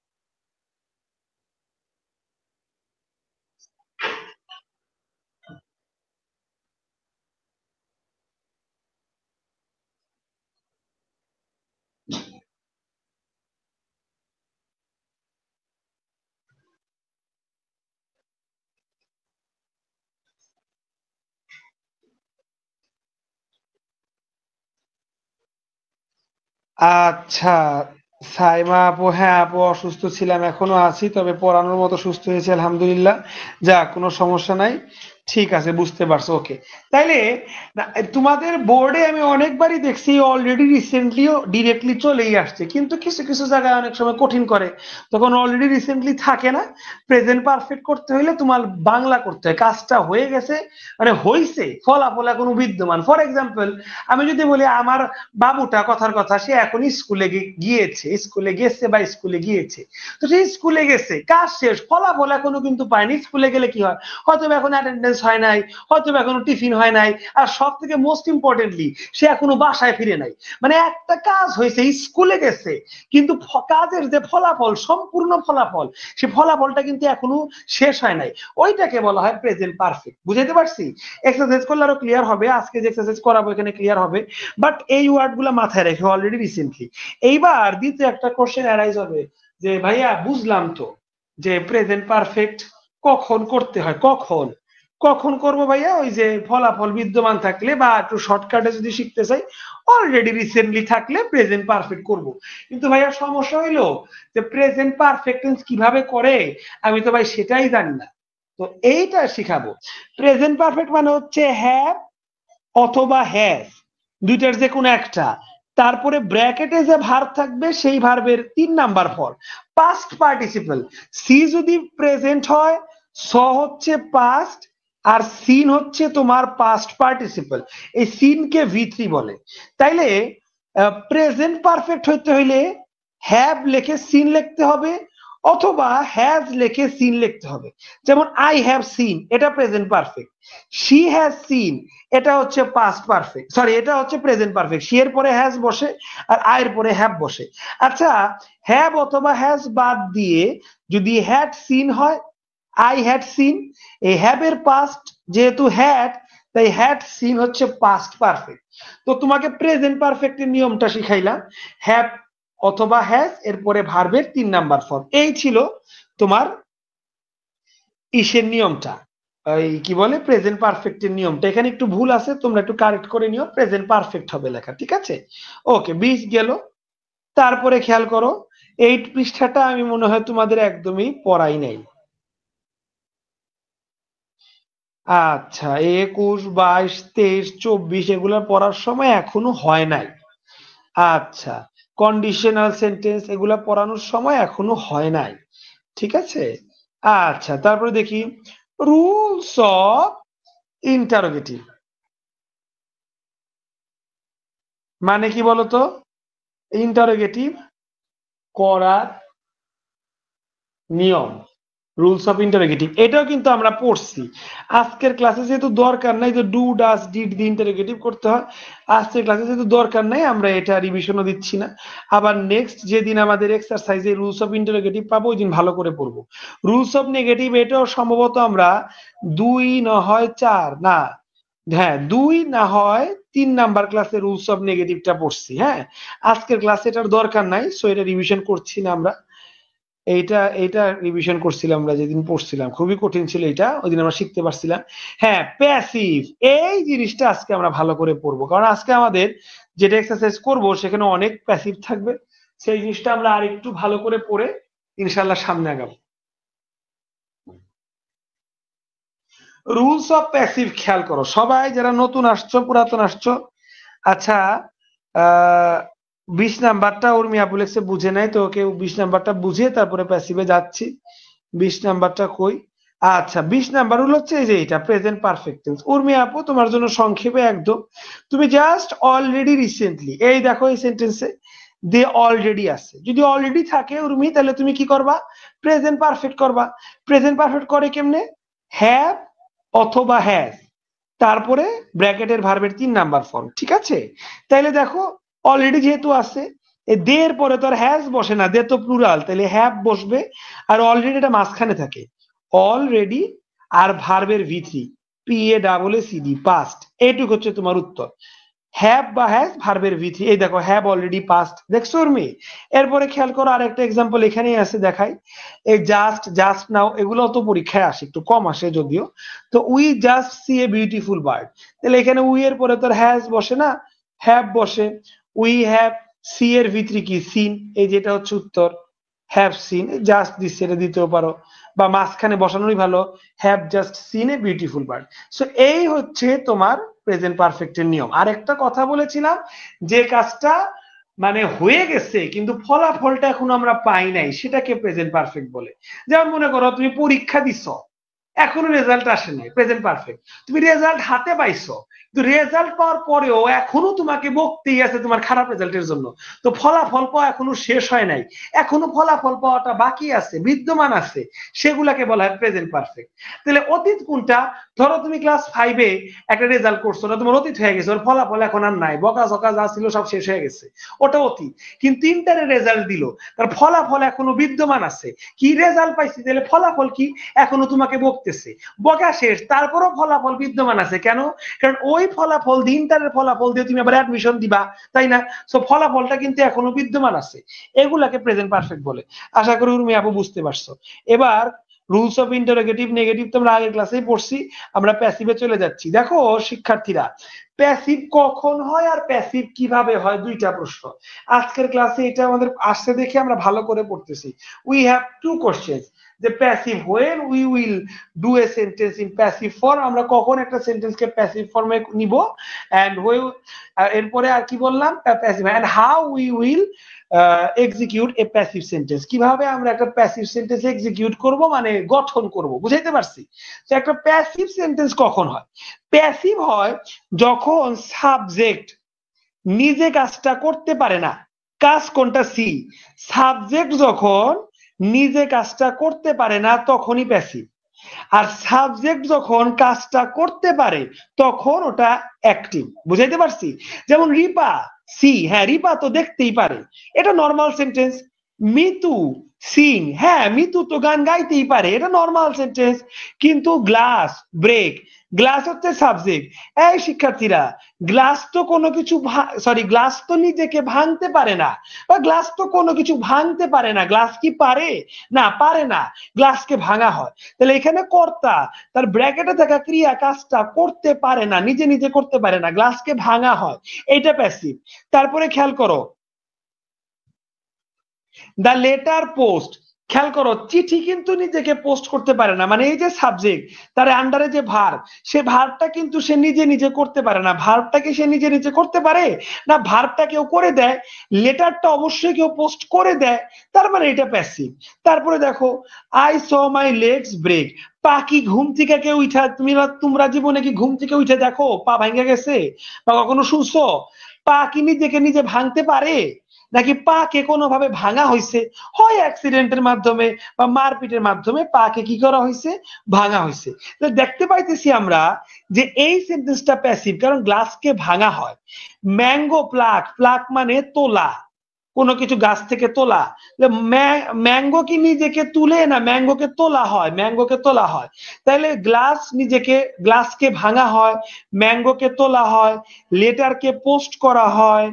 আচ্ছা, সাইমা আপু, হ্যাঁ আপু, অসুস্থ ছিলাম, এখনো আছি, তবে পড়ানোর মতো সুস্থ হয়েছে আলহামদুলিল্লাহ। যা, কোনো সমস্যা নাই, ঠিক আছে, বুঝতে পারছো, ওকে। তাইলে তোমাদের বোর্ডে আমি অনেকবারই দেখছি অলরেডি, রিসেন্টলিও ডিরেক্টলি চলেই আসছে, কিন্তু কিছু কিছু জায়গায় অনেক সময় কঠিন করে, তখন অলরেডি রিসেন্টলি থাকে না। প্রেজেন্ট পারফেক্ট করতে হইলে তোমার বাংলা করতে হয়, কাজটা হয়ে গেছে মানে হইছে, ফলাফল এখনো বিদ্যমান। ফর এক্সাম্পল, আমি যদি বলি আমার বাবুটা, কথার কথা, সে এখন স্কুলে গিয়েছে, স্কুলে গেছে বা স্কুলে গিয়েছে, তো সে স্কুলে গেছে, কাজ শেষ, ফলাফল এখনো কিন্তু পায়নি। স্কুলে গেলে কি হয়? হয়তো এখন অ্যাটেন্ডেন্স হয় নাই, হয়তো এখনো টিফিন হয় নাই, আর সব থেকে মোস্ট ইম্পর্টেন্টলি সে এখনো বাসায় ফিরে নাই। মানে একটা কাজ হয়েছে, স্কুলে গেছে, কিন্তু কাজের যে ফলাফল, সম্পূর্ণ ফলাফল, সে ফলাফলটা কিন্তু এখনো শেষ হয় নাই, ওইটাকে বলা হয় প্রেজেন্ট পারফেক্ট। বুঝাইতে পারছি? এক্সারসাইজ করলে আরো ক্লিয়ার হবে, আজকে যে এক্সারসাইজ করাবো এখানে ক্লিয়ার হবে, বাট এই ওয়ার্ড গুলা মাথায় রেখে অলরেডি, রিসেন্টলি। এইবার দ্বিতীয় একটা কোশ্চেন অ্যারাইজ হবে, যে ভাইয়া বুঝলাম তো যে প্রেজেন্ট পারফেক্ট কখন করতে হয়, কখন, কখন করব ভাইয়া? ওই যে ফলাফল বিদ্যমান থাকলে বা একটু শর্টকাটে যদি শিখতে চাই, অলরেডি রিসেন্টলি থাকলে প্রেজেন্ট পারফেক্ট করব। কিন্তু ভাইয়া সমস্যা হইলো যে প্রেজেন্ট পারফেক্ট টেন্স কিভাবে করে আমি তো ভাই সেটাই জানি না। তো এইটা শিখাবো। প্রেজেন্ট পারফেক্ট মানে হচ্ছে হ্যাভ অথবা হ্যাজ, দুইটার যে কোনো একটা। তারপরে ব্র্যাকেটে যে ভার্ব থাকবে সেই ভার্বের 3 number form past participle. See যদি প্রেজেন্ট হয়, স হচ্ছে পাস্ট, আর সিন হচ্ছে তোমার পাস্ট পার্টিসিপল। এই সিনকে ভি3 বলে। তাইলে প্রেজেন্ট পারফেক্ট হইতে হইলে হ্যাভ লিখে সিন লিখতে হবে, অথবা হ্যাজ লিখে সিন লিখতে হবে। যেমন আই হ্যাভ সিন, এটা present perfect. She has seen, এটা হচ্ছে পাস্ট পারফেক্ট, সরি এটা হচ্ছে প্রেজেন্ট পারফেক্ট। শি এর পরে হ্যাজ বসে আর আই এর পরে হ্যাভ বসে। আচ্ছা, হ্যাভ অথবা হ্যাজ বাদ দিয়ে যদি হ্যাড সিন হয়, আই হ্যাড সিন, এই হ্যাভ এর পাস্ট যেহেতু হ্যাড, তাই হ্যাড সিন হচ্ছে পাস্ট পারফেক্ট। তো তোমাকে প্রেজেন্ট পারফেক্টের নিয়মটা শিখাইলাম, হ্যাভ অথবা হ্যাজ এরপরে ভার্বের 3 নাম্বার ফর্ম। এই ছিল তোমার ইসের নিয়মটা, ওই কি বলে প্রেজেন্ট পারফেক্টের নিয়মটা। এখানে একটু ভুল আছে, তোমরা একটু কারেক্ট করে নিও, প্রেজেন্ট পারফেক্ট হবে লেখা, ঠিক আছে? ওকে, 20 গেল। তারপরে খেয়াল করো, 8 পৃষ্ঠাটা আমি মনে হয় তোমাদের একদমই পড়াই নাই। আচ্ছা, 21, 22, 23, 24 এগুলো পড়ার সময় এখনো হয় নাই। আচ্ছা, কন্ডিশনাল সেন্টেন্স এগুলা পড়ানোর সময় এখনো হয় নাই, ঠিক আছে? আচ্ছা, তারপরে দেখি রুলস অফ ইন্টারোগেটিভ মানে কি বলতো? ইন্টারোগেটিভ করার নিয়ম, রুলস অফ ইন্টারোগেটিভ, এটাও কিন্তু আমরা পড়ছি আজকের ক্লাসে। যেহেতু দরকার নাই যে do does did the interrogative করতে হয়, আজকের ক্লাসে যেহেতু দরকার নাই আমরা এটা রিভিশনও দিচ্ছি না। আবার নেক্সট যেদিন আমাদের এক্সারসাইজে রুলস অফ ইন্টারোগেটিভ পাবো ওই দিন ভালো করে পড়বো। রুলস অফ নেগেটিভ এটাও সম্ভবত আমরা 2 না হয় 4, না হ্যাঁ 2 না হয় 3 নাম্বার ক্লাসে রুলস অফ নেগেটিভটা পড়ছি। হ্যাঁ, আজকের ক্লাসে এটার দরকার নাই, সো এটা রিভিশন করছি না আমরা। এইটা এইটা রিভিশন করছিলাম আমরা যেদিন পড়ছিলাম, খুবই কঠিন ছিল এটা, ওই দিন আমরা শিখতে পারছিলাম। হ্যাঁ, প্যাসিভ, এই জিনিসটা আজকে আমরা ভালো করে পড়বো, কারণ আজকে আমাদের যেটা এক্সারসাইজ করব সেখানে অনেক প্যাসিভ থাকবে। সেই জিনিসটা আমরা আর একটু ভালো করে পড়ে ইনশাল্লাহ সামনে আগাবো। রুলস অফ প্যাসিভ খেয়াল করো সবাই, যারা নতুন আসছো পুরাতন আসছো। আচ্ছা, 20 নাম্বারটা উর্মি আপু লেখছে বুঝে নাই, তো ওকে 20 নাম্বারটা বুঝে তারপরে প্যাসিভে যাচ্ছি। 20 নাম্বারটা কই? আচ্ছা, 20 নাম্বার রুল হচ্ছে এই যে এটা প্রেজেন্ট পারফেক্ট টেন্স। উর্মি আপু তোমার জন্য সংক্ষেপে একদম, তুমি জাস্ট অলরেডি রিসেন্টলি, এই দেখো এই সেন্টেন্সে দে অলরেডি আছে, যদি অলরেডি থাকে উর্মি তাহলে তুমি কি করবা? প্রেজেন্ট পারফেক্ট করবা। প্রেজেন্ট পারফেক্ট করে কেমনে? হ্যাভ অথবা হ্যাজ, তারপরে ব্র্যাকেটের ভার্বের 3 নাম্বার ফর্ম, ঠিক আছে? তাইলে দেখো অলরেডি যেহেতু আছে, দে এর পরে তো আর হ্যাজ বসে না, দে তো প্লুরাল, তাহলে হ্যাভ বসবে। আর অলরেডি এটা মাঝখানে থাকে, অলরেডি আর ভার্বের ভি3, PASSED পাস্ট, এইটুকু হচ্ছে তোমার উত্তর। হ্যাভ বা হ্যাজ ভার্বের ভি3, এই দেখো হ্যাভ অলরেডি পাস্ট, দেখছো উর্মি? এরপরে খেয়াল করো আরেকটা এক্সাম্পল এখানেই আছে, দেখাই। এই জাস্ট, জাস্ট নাও, এগুলো তো পরীক্ষায় আসে, একটু কম আসে যদিও। তো we just see A beautiful bird, তাহলে এখানে উই এর পরে তো হ্যাজ বসে না, হ্যাভ বসে। উই হ্যাভ, সি এর ভি3 কি? সিন, এই যেটা হচ্ছে উত্তর, হ্যাভ সিন। জাস্ট দিচ্ছে, এটা দিতেও পারো, বা মাঝখানে বসানোই ভালো, have just seen a beautiful bird. So এই হচ্ছে তোমার প্রেজেন্ট পারফেক্টের নিয়ম। আর একটা কথা বলেছিলাম, যে কাজটা মানে হয়ে গেছে কিন্তু ফলাফলটা এখন আমরা পাই নাই, সেটাকে প্রেজেন্ট পারফেক্ট বলে। যেমন মনে করো তুমি পরীক্ষা দিছো, এখনো রেজাল্ট আসে নাই, প্রেজেন্ট পারফেক্ট। তুমি রেজাল্ট হাতে পাইছো, কিন্তু রেজাল্ট পাওয়ার পরেও এখনো তোমাকে বকতেই আছে তোমার খারাপ রেজাল্টের জন্য। তো ফলাফল পাওয়া এখনো শেষ হয় নাই, এখনো ফলাফল পাওয়াটা বাকি আছে, বিদ্যমান আছে, সেগুলাকে বলা হয় প্রেজেন্ট পারফেক্ট। তাহলে অতীত কোনটা? ধরো তুমি ক্লাস 5-এ একটা রেজাল্ট করছো না, তোমার অতীত হয়ে গেছে, ওর ফলাফল এখন আর নাই, বকা ঝকা যা ছিল সব শেষ হয়ে গেছে, ওটা অতীত। কিন্তু ইন্টারে রেজাল্ট দিল, তার ফলাফল এখনো বিদ্যমান আছে। কি রেজাল্ট পাইছি, তাহলে ফলাফল কি? এখনো তোমাকে বকতেছে, বকা শেষ, তারপরও ফলাফল বিদ্যমান আছে। কেন? কারণ ওই ফলাফল দিয়ে, ইন্টারের ফলাফল দিয়ে তুমি আবার অ্যাডমিশন দিবা, তাই না? সো ফলাফলটা কিন্তু এখনো বিদ্যমান আছে, এগুলাকে প্রেজেন্ট পারফেক্ট বলে। আশা করি উর্মি আপু বুঝতে পারছো। এবার রুলস অফ ইন্টারোগেটিভ নেগেটিভ তো আমরা আগের ক্লাসেই পড়ছি, আমরা প্যাসিভে চলে যাচ্ছি। দেখো শিক্ষার্থীরা, প্যাসিভ কখন হয় আর প্যাসিভ কিভাবে হয়, দুইটা প্রশ্ন আজকের ক্লাসে। এটা আমাদের আসছে দেখে আমরা ভালো করে পড়তেছি। উই হ্যাভ টু কোশ্চেনস, যে passive when we will do a sentence in passive form, আমরা কখন একটা সেন্টেন্সকে প্যাসিভ ফর্মে নিব, এন্ড এরপরে আর কি বললাম, passive, and how we will execute a passive sentence, কিভাবে আমরা একটা প্যাসিভ সেন্টেন্স এক্সিকিউট করব, মানে গঠন করব, বুঝাইতে পারছি? তো একটা প্যাসিভ সেন্টেন্স কখন হয়? প্যাসিভ হয় যখন সাবজেক্ট নিজে কাজটা করতে পারে না। কাজ কোনটা? সি। সাবজেক্ট যখন নিজে কাজটা করতে পারে না তখনই প্যাসিভ। আর সাবজেক্ট যখন কাজটা করতে পারে তখন ওটা অ্যাক্টিভ, বুঝাইতে পারছি? যেমন রিপা সি, হ্যাঁ রিপা তো দেখতেই পারে, এটা নর্মাল সেন্টেন্স। মিতু সিং, হ্যাঁ মিতু তো গান গাইতেই পারে, এটা নর্মাল সেন্টেন্স। কিন্তু গ্লাস ব্রেক, গ্লাস হচ্ছে সাবজেক্ট। এই শিক্ষার্থীরা, গ্লাস তো কোনো কিছু গ্লাস তো নিজেকে ভাঙতে পারে না, বা গ্লাস তো কোনো কিছু ভাঙতে পারে না। গ্লাস কি পারে? না, পারে না, গ্লাসকে ভাঙা হয়। তাহলে এখানে কর্তা তার ব্র্যাকেটে থাকা ক্রিয়া কাজটা করতে পারে না, নিজে নিজে করতে পারে না, গ্লাসকে ভাঙা হয়, এটা প্যাসিভ। তারপরে খেয়াল করো, দ্য লেটার পোস্ট, খেয়াল করো চিঠি কিন্তু নিজেকে পোস্ট করতে পারে না, মানে এই যে সাবজেক্ট তার আন্ডারে যে ভার্ব, সে ভার্বটা কিন্তু সে নিজে নিজে করতে পারে না। ভার্বটাকে সে নিজে নিজে করতে পারে না, ভার্বটা কেউ করে দেয়, লেটারটা অবশ্যই কেউ পোস্ট করে দেয়, তার মানে এটা প্যাসিভ। তারপরে দেখো, I saw my legs break, পা কি ঘুম থেকে কেউ উঠা, তোমরা জীবনে কি ঘুম থেকে উঠে দেখো পা ভাঙে গেছে বা কখনো শুনছো? পা কি নিজেকে নিজে ভাঙতে পারে? নাকি পা কে কোনোভাবে ভাঙা হয়েছে, হয় অ্যাক্সিডেন্টের মাধ্যমে বা মারপিটের মাধ্যমে পা কে কি করা হয়েছে? ভাঙা হয়েছে। তো দেখতে পাইতেছি আমরা যে এই সেন্টেন্সটা প্যাসিভ, কারণ গ্লাসকে ভাঙা হয়। ম্যাঙ্গো প্লাক, প্লাক মানে তোলা, কোনো কিছু গাছ থেকে তোলা। ম্যাঙ্গো কি নিজেকে তুলে না, ম্যাঙ্গোকে তোলা হয়, ম্যাঙ্গোকে তোলা হয়। তাহলে গ্লাস নিজেকে, গ্লাসকে ভাঙা হয়, ম্যাঙ্গোকে তোলা হয়, লেটারকে পোস্ট করা হয়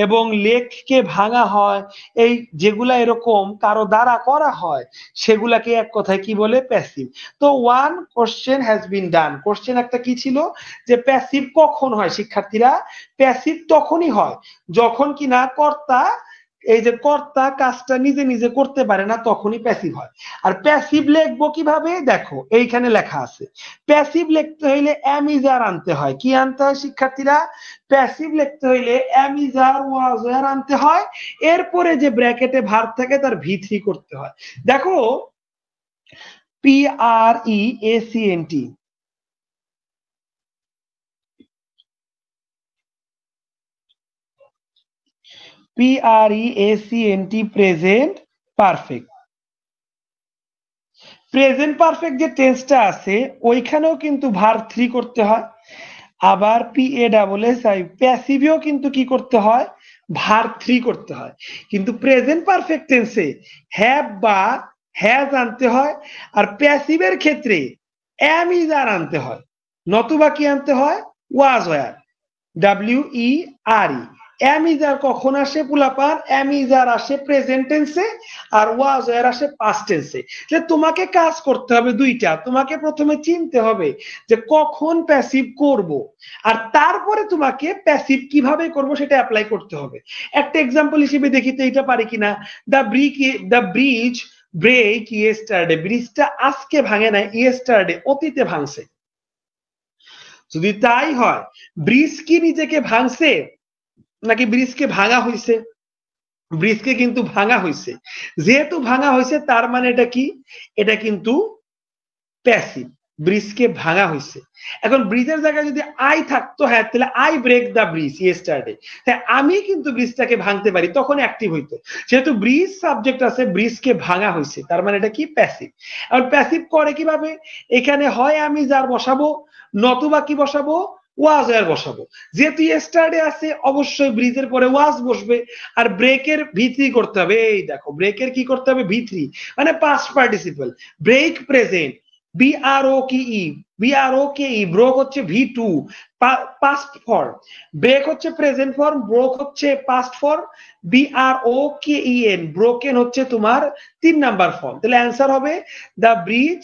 এবং লেককে ভাঙা হয়। এই যেগুলা এরকম কারো দ্বারা করা হয় সেগুলাকে এক কথায় কি বলে? প্যাসিভ। তো one question has been done. Question একটা কি ছিল? যে প্যাসিভ কখন হয় শিক্ষার্থীরা? প্যাসিভ তখনই হয় যখন কিনা কর্তা, এই যে কর্তা কাজটা নিজে নিজে করতে পারে না, তখনই প্যাসিভ হয়। আর প্যাসিভ লিখবো কিভাবে? দেখো এইখানে লেখা আছে, প্যাসিভ লিখতে হইলে অ্যামিজার আনতে হয়। কি আনতে হয় শিক্ষার্থীরা? প্যাসিভ লিখতে হইলে অ্যামিজার ওয়াজ ওয়্যার আনতে হয়, এরপরে যে ব্র্যাকেটে ভার্ব থাকে তার ভি3 করতে হয়। দেখো PREACNT, PREACNT present perfect. Present perfect যে টেন্সটা আছে ওইখানেও কিন্তু ভার্ব 3 করতে হয়। আবার PASSI প্যাসিভেও কিন্তু কি করতে হয়? ভার্ব 3 করতে হয়। কিন্তু প্রেজেন্ট পারফেক্ট টেন্সে হ্যাভ বা হ্যাজ আনতে হয়, আর প্যাসিভের ক্ষেত্রে এম ইজ আর আনতে হয়, নতুবা কি আনতে হয়? ওয়াজ ওয়্যার, WERE। অ্যামিজার কখন আসে পোলাপান? অ্যামিজার আসে প্রেজেন্ট টেন্সে, আর ওয়াজ ওয়্যার আসে পাস্ট টেন্সে। তোমাকে কাজ করতে হবে দুইটা, তোমাকে প্রথমে চিনতে হবে যে কখন প্যাসিভ করব, আর তারপরে তোমাকে প্যাসিভ কিভাবে করব সেটা অ্যাপ্লাই করতে হবে। একটা এক্সাম্পল হিসেবে দেখি তো এটা পারি কিনা। দ্য ব্রিজ ব্রেক ইয়েস্টারডে, ব্রিজটা আজকে ভাঙে না, ইয়েস্টারডে অতীতে ভাঙছে। যদি তাই হয়, ব্রিজ কি নিজেকে ভাঙছে নাকি ব্রিজকে ভাঙা হয়েছে? ব্রিজকে কিন্তু ভাঙা হয়েছে, যেহেতু ভাঙা হয়েছে তার মানে এটা কি? এটা কিন্তু প্যাসিভ, ব্রিজকে ভাঙা হয়েছে। এখন ব্রিজের জায়গায় যদি আই থাকতো, হ্যাঁ তাহলে I break the bridge yesterday, হ্যাঁ আমি কিন্তু ব্রিজটাকে ভাঙতে পারি, তখন অ্যাক্টিভ হইতো। যেহেতু ব্রিজ সাবজেক্ট আছে, ব্রিজকে ভাঙা হয়েছে, তার মানে এটা কি? প্যাসিভ। এখন প্যাসিভ করে কিভাবে? এখানে হয় আমি যার বসাবো, নতুবা কি বসাবো? ওয়াজ ওয়্যার বসাবো। যেহেতু ইয়েস্টারডে আছে অবশ্যই ব্রিজের পরে ওয়াজ বসবে, আর ব্রেকের ভি3 করতে হবে। এই দেখো ব্রেকের কি করতে হবে? ভি3, মানে past participle. Break present, BROKE, BROKE, broke হচ্ছে V2 পাস্ট ফর্ম, ব্রেক হচ্ছে প্রেজেন্ট ফর্ম, ব্রোক হচ্ছে পাস্ট ফর্ম, BROKEN ব্রোকেন হচ্ছে তোমার 3 নাম্বার ফর্ম। তাহলে অ্যান্সার হবে দ্য ব্রিজ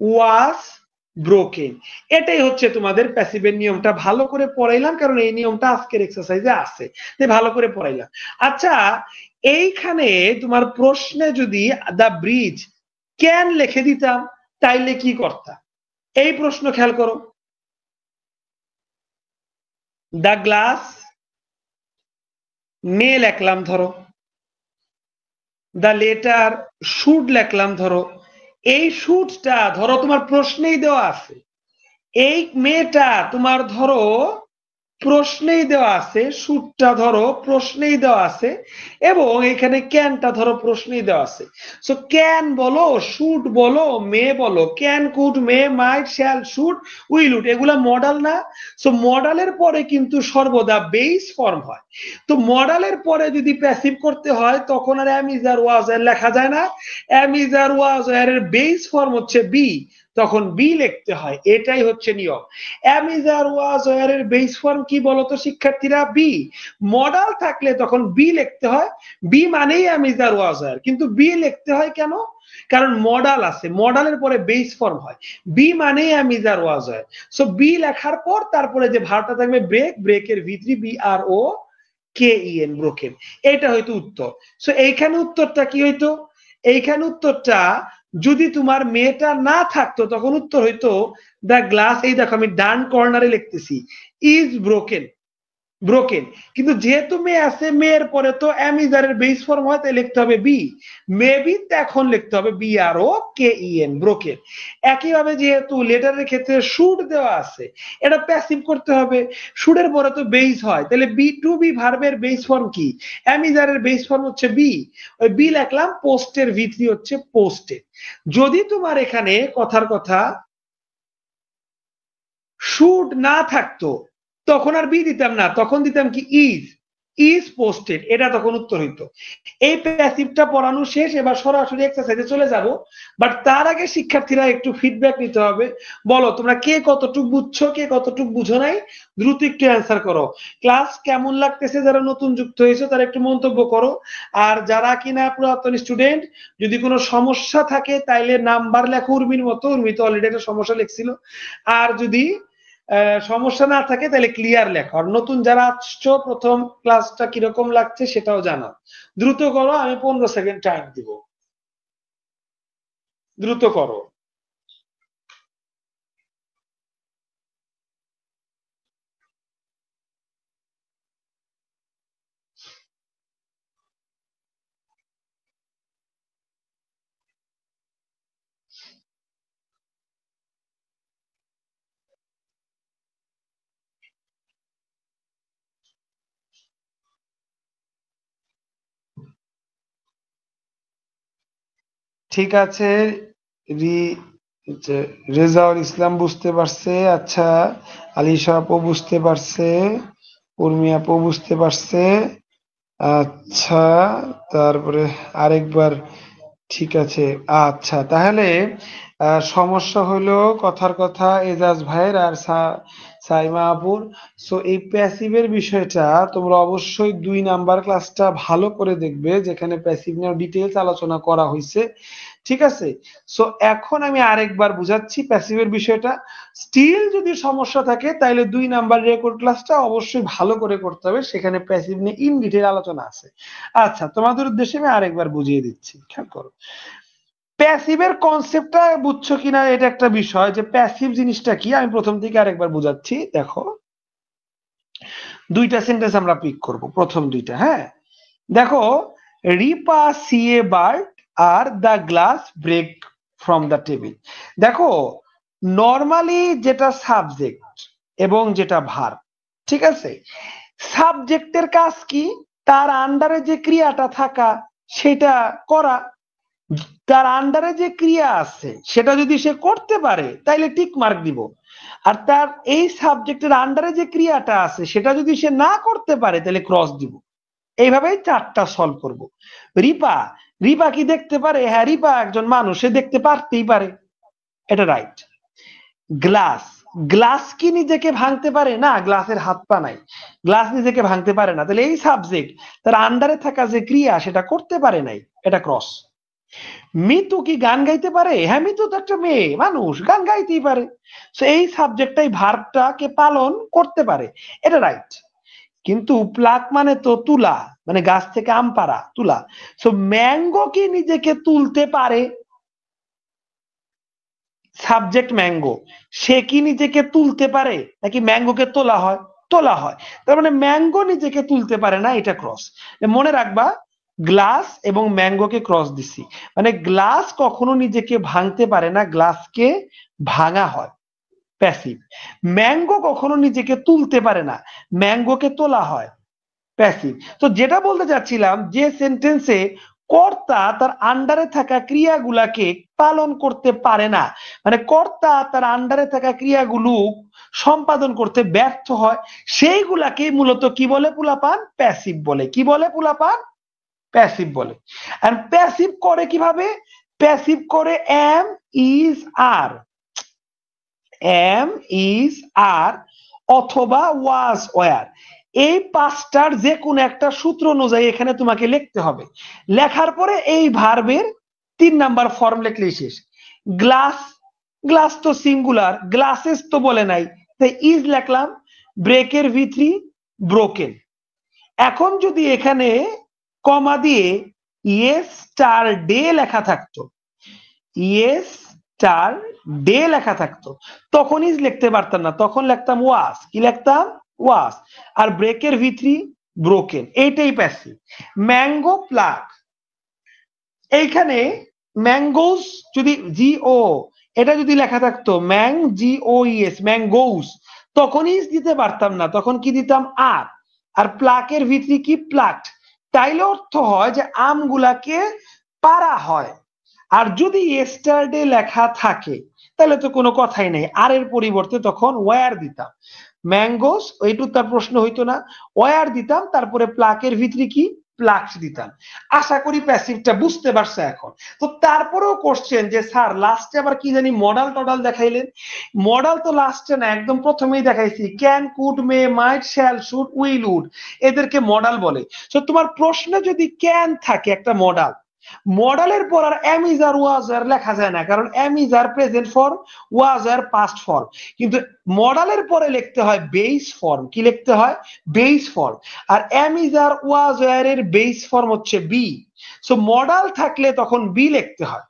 ওয়াজ ব্রোকেন। এটাই হচ্ছে তোমাদের প্যাসিভের নিয়মটা। ভালো করে পড়াইলাম কারণ এই নিয়মটা আজকের এক্সারসাইজে আছে, তাই ভালো করে পড়াইলাম। আচ্ছা, এইখানে তোমার প্রশ্নে যদি দ্য ব্রিজ ক্যান লিখে দিতাম তাইলে কি করতা? এই প্রশ্ন খেয়াল করো। দ্য গ্লাস মে লিখলাম ধরো, দ্য লেটার শুড লিখলাম ধরো। এই শুডটা ধরো তোমার প্রশ্নেই দেওয়া আছে, এই মেয়েটা তোমার ধরো প্রশ্নেই দেওয়া আছে, শুটটা ধরো প্রশ্নেই দেওয়া আছে, এবং এখানে ক্যানটা ধরো প্রশ্নেই দেওয়া আছে। সো ক্যান বলো, শুড বলো, মে বলো, can, could, may, might, shall, should, will, would, এগুলা মডাল না? সো মডালের পরে কিন্তু সর্বদা বেস ফর্ম হয়। তো মডালের পরে যদি প্যাসিভ করতে হয় তখন আর এম ইজ আর ওয়াজ এর লেখা যায় না। এম ইজ আর ওয়াজ এর বেস ফর্ম হচ্ছে বি, তখন বি লিখতে হয়। এটাই হচ্ছে নিয়ম। এম ইজ আর ওয়াজ এর বেস ফর্ম কি বলতো শিক্ষার্থীরা? বি। মডাল থাকলে তখন বি লিখতে হয়, বি মানেই এম ইজ আর ওয়াজ এর, কিন্তু বি লিখতে হয় কেন? কারণ মডাল আছে, মডালের পরে বেস ফর্ম হয়, বি মানেই এম ইজ আর ওয়াজ এর। সো বি লেখার পর তারপরে যে ভার্বটা থাকবে ব্রেক, ব্রেকের ভিতরে BROKEN ব্রোকেন। এটা হয়তো উত্তর। সো এইখানে উত্তরটা কি হইতো? এইখানে উত্তরটা যদি তোমার মেয়েটা না থাকতো তখন উত্তর হইতো দ্য গ্লাস, এই দেখো আমি ডান কর্নারে লিখতেছি, ইজ ব্রোকেন, ব্রোকেন। কিন্তু যেহেতু মেয়ে আছে, মেয়ের পরে তো অ্যামিজারের বেস ফর্ম হয়, তাই লিখতে হবে বি। মেবি এখন লিখতে হবে BROKEN ব্রোকেন। একইভাবে যেহেতু লেটারের ক্ষেত্রে শুড দেওয়া আছে, এটা প্যাসিভ করতে হবে, শুডের পরে তো বেস হয়, তাহলে বি টু বি ভার্বের বেস ফর্ম কি? অ্যামিজারের বেস ফর্ম হচ্ছে বি, ওই বি লিখলাম, পোস্টের V3 হচ্ছে পোস্টেড। যদি তোমার এখানে কথার কথা শুড না থাকতো তখন আর বি দিতাম না, তখন দিতাম কি ইজ, ইজ পোস্টেড, এটা তখন উত্তর হইতো। এই প্যাসিভটা পড়ানো শেষ, এবার সরাসরি এক্সারসাইজে চলে যাব। বাট তার আগে শিক্ষার্থীরা একটু ফিডব্যাক নিতে হবে। বলো তোমরা কে কতটুকু বুঝছো, কে কতটুকু বুঝো নাই, দ্রুত একটু অ্যান্সার করো। ক্লাস কেমন লাগতেছে, যারা নতুন যুক্ত হয়েছে তারা একটু মন্তব্য করো। আর যারা কিনা পুরাতন স্টুডেন্ট, যদি কোনো সমস্যা থাকে তাইলে নাম্বার লেখো উর্মির মতো, উর্মি তো অলরেডি একটা সমস্যা লিখছিল। আর যদি সমস্যা না থাকে তাহলে ক্লিয়ার লেখো। আর নতুন যারা আসছো, প্রথম ক্লাসটা কিরকম লাগছে সেটাও জানাও। দ্রুত করো, আমি 15 সেকেন্ড টাইম দিব, দ্রুত করো। ঠিক আছে, রেজাউল ইসলাম বুঝতে পারছে, আচ্ছা আলিশা আপু বুঝতে পারছে, উর্মি আপু বুঝতে পারছে, আচ্ছা তারপরে আরেকবার, ঠিক আছে। আচ্ছা তাহলে সমস্যা হলো কথার কথা এজাজ ভাইয়ের আর সাইমা আপুর। সো এই প্যাসিভের বিষয়টা তোমরা অবশ্যই 2 নাম্বার ক্লাসটা ভালো করে দেখবে, যেখানে প্যাসিভ নিয়ে ডিটেইলস আলোচনা করা হয়েছে। ঠিক আছে, সো এখন আমি আরেকবার বুঝাচ্ছি প্যাসিভের বিষয়টা। স্টিল যদি সমস্যা থাকে তাহলে 2 নাম্বার রেকর্ড ক্লাসটা অবশ্যই ভালো করে করতে হবে, সেখানে প্যাসিভ নিয়ে ইন ডিটেইল আলোচনা আছে। আচ্ছা তোমাদের উদ্দেশ্যে আমি আরেকবার বুঝিয়ে দিচ্ছি, খেয়াল করো। প্যাসিভের কনসেপ্টটা বুঝছো কিনা এটা একটা বিষয়, যে প্যাসিভ জিনিসটা কি আমি প্রথম থেকে আরেকবার বুঝাচ্ছি। দেখো, দুইটা সেন্টেন্স আমরা পিক করব, প্রথম দুইটা। হ্যাঁ দেখো, রিপা সি এ বার্ড আর the glass break from the table. দেখো নর্মালি যেটা সাবজেক্ট এবং যেটা ভার্ব, ঠিক আছে, সাবজেক্টের কাজ কি? তার আন্ডারে যে ক্রিয়াটা থাকা সেটা করা। তার আন্ডারে যে ক্রিয়া আছে সেটা যদি সে করতে পারে তাইলে টিক মার্ক দিব। আর তার এই সাবজেক্টের আন্ডারে যে ক্রিয়াটা আছে সেটা যদি সে না করতে পারে তাহলে ক্রস দিব। এইভাবেই চারটা সলভ করব। রিপা, রিপা কি দেখতে পারে? হ্যাঁ রিপা একজন মানুষ, সে দেখতে পারতেই পারে। এটা রাইট। গ্লাস, গ্লাস কি নিজেকে ভাঙতে পারে? না, গ্লাসের হাত পা নাই, গ্লাস নিজেকে ভাঙতে পারে না। তাহলে এই সাবজেক্ট তার আন্ডারে থাকা যে ক্রিয়া সেটা করতে পারে নাই, এটা ক্রস। মিতু কি গান গাইতে পারে? হ্যাঁ, মিতু তো একটা মেয়ে মানুষ, গান গাইতেই পারে। সো এই সাবজেক্টটাই ভার্বটাকে পালন করতে পারে, এটা রাইট। কিন্তু প্লাক মানে তো তুলা, মানে গাছ থেকে আম পাড়া, তুলা। সো ম্যাঙ্গো কি নিজেকে তুলতে পারে? সাবজেক্ট ম্যাঙ্গো, সে কি নিজেকে তুলতে পারে নাকি ম্যাঙ্গোকে তোলা হয়? তোলা হয়। তার মানে ম্যাঙ্গো নিজেকে তুলতে পারে না, এটা ক্রস। মনে রাখবা, গ্লাস এবং ম্যাঙ্গোকে ক্রস দিছি, মানে গ্লাস কখনো নিজেকে ভাঙতে পারে না, গ্লাসকে ভাঙা হয়, প্যাসিভ। ম্যাঙ্গো কখনো নিজেকে তুলতে পারে না, ম্যাঙ্গোকে তোলা হয়, প্যাসিভ। তো যেটা বলতে চাচ্ছিলাম, যে সেন্টেন্সে কর্তা তার আন্ডারে থাকা ক্রিয়াগুলাকে পালন করতে পারে না, মানে কর্তা তার আন্ডারে থাকা ক্রিয়াগুলো সম্পাদন করতে ব্যর্থ হয়, সেইগুলাকে মূলত কি বলে পোলাপান? প্যাসিভ বলে। কি বলে পোলাপান? প্যাসিভ বলে। আর প্যাসিভ করে কিভাবে? প্যাসিভ করে am, is, are, am, is, are অথবা ওয়াজ, ওয়ার। এই পাঁচটার যে কোনো একটা সূত্র অনুযায়ী এখানে তোমাকে লিখতে হবে। লেখার পরে এই ভার্বের 3 নাম্বার ফর্ম লিখলেই শেষ। গ্লাস, গ্লাস তো সিঙ্গুলার, গ্লাসেস তো বলে নাই, তাই ইজ লিখলাম, ব্রেকের ভি3 ব্রোকেন। এখন যদি এখানে কমা দিয়ে ইয়েস স্টার ডে লেখা থাকতো, ইয়েস স্টার ডে লেখা থাকতো, তখন ইজ লিখতে পারতাম না, তখন লিখতাম ওয়াজ। কি লিখতাম? ওয়াজ। আর ব্রেকের ভি3 ব্রোকেন, এইটাই প্যাসিভ। ম্যাঙ্গো, প্লাক, এইখানে ম্যাঙ্গোস যদি জিও এটা যদি লেখা থাকতো ম্যাং জিও ইএস ম্যাঙ্গোস, তখন ইজ দিতে পারতাম না, তখন কি দিতাম? আর। আর প্লাকের ভি3 কি? প্লাকড। তাইলে অর্থ হয় যে আমগুলাকে পারা হয়। আর যদি ইয়েস্টারডে লেখা থাকে তাহলে তো কোনো কথাই নেই, আর এর পরিবর্তে তখন ওয়্যার দিতাম। ম্যাঙ্গোস, ওইটু তার প্রশ্ন হইতো না, ওয়্যার দিতাম, তারপরে প্লাকের ভিতরে কি? প্লাকস দিতাম। আশা করি প্যাসিভটা বুঝতে পারছে এখন। তো তারপরেও কোশ্চেন যে স্যার লাস্টে আবার কি জানি মডাল টডাল দেখাইলেন। মডাল তো লাস্টে না, একদম প্রথমেই দেখাইছি, can, could, may, might, shall, should, will, would, এদেরকে মডাল বলে। তো তোমার প্রশ্নে যদি ক্যান থাকে একটা মডাল, মডালের পর আর এম ইজ আর ওয়াজ আর লেখা যায় না, কারণ am is are present form, was আর পাস্ট ফর্ম। কিন্তু মডালের পরে লিখতে হয় বেস ফর্ম। কি লিখতে হয়? Base form. আর এম ইজ আর ওয়াজ আর এর বেস ফর্ম হচ্ছে বি। সো মডাল থাকলে তখন বি লিখতে হয়।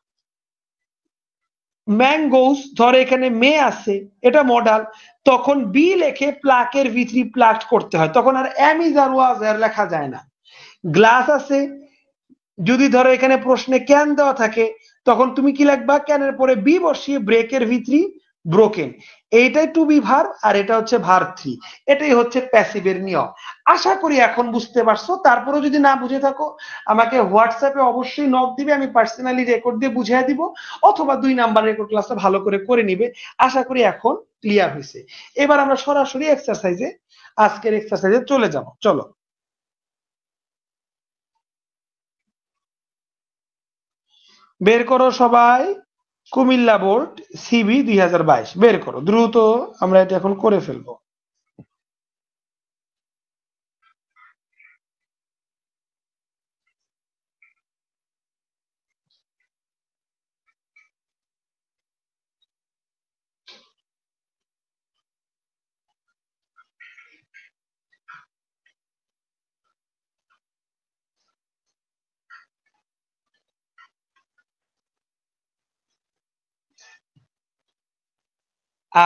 ম্যাঙ্গোস, ধর এখানে মে আছে, এটা মডাল, তখন বি লেখে প্লাকের ভি3 প্লাকড করতে হয়, তখন আর এম ইজ আর ওয়াজ আর লেখা যায় না। গ্লাস আছে, যদি ধরো এখানে প্রশ্নে ক্যান দেওয়া থাকে, তখন তুমি কি লিখবা? ক্যানের পরে বি বসিয়ে ব্রেকের ভি3 ব্রোকেন। এইটাই টু বি ভার্ব, আর এটা হচ্ছে ভার্ব 3। এটাই হচ্ছে প্যাসিভের নিয়ম। আশা করি এখন বুঝতে পারছো। তারপরেও যদি না বুঝে থাকো আমাকে হোয়াটসঅ্যাপে অবশ্যই নক দিবে, আমি পার্সোনালি রেকর্ড দিয়ে বুঝিয়ে দিব, অথবা 2 নাম্বার রেকর্ড ক্লাসটা ভালো করে নিবে। আশা করি এখন ক্লিয়ার হয়েছে। এবার আমরা সরাসরি এক্সারসাইজে, আজকের এক্সারসাইজে চলে যাব। চলো বের করো সবাই কুমিল্লা বোর্ড সিবি 2022, বের করো দ্রুত, আমরা এটা এখন করে ফেলবো।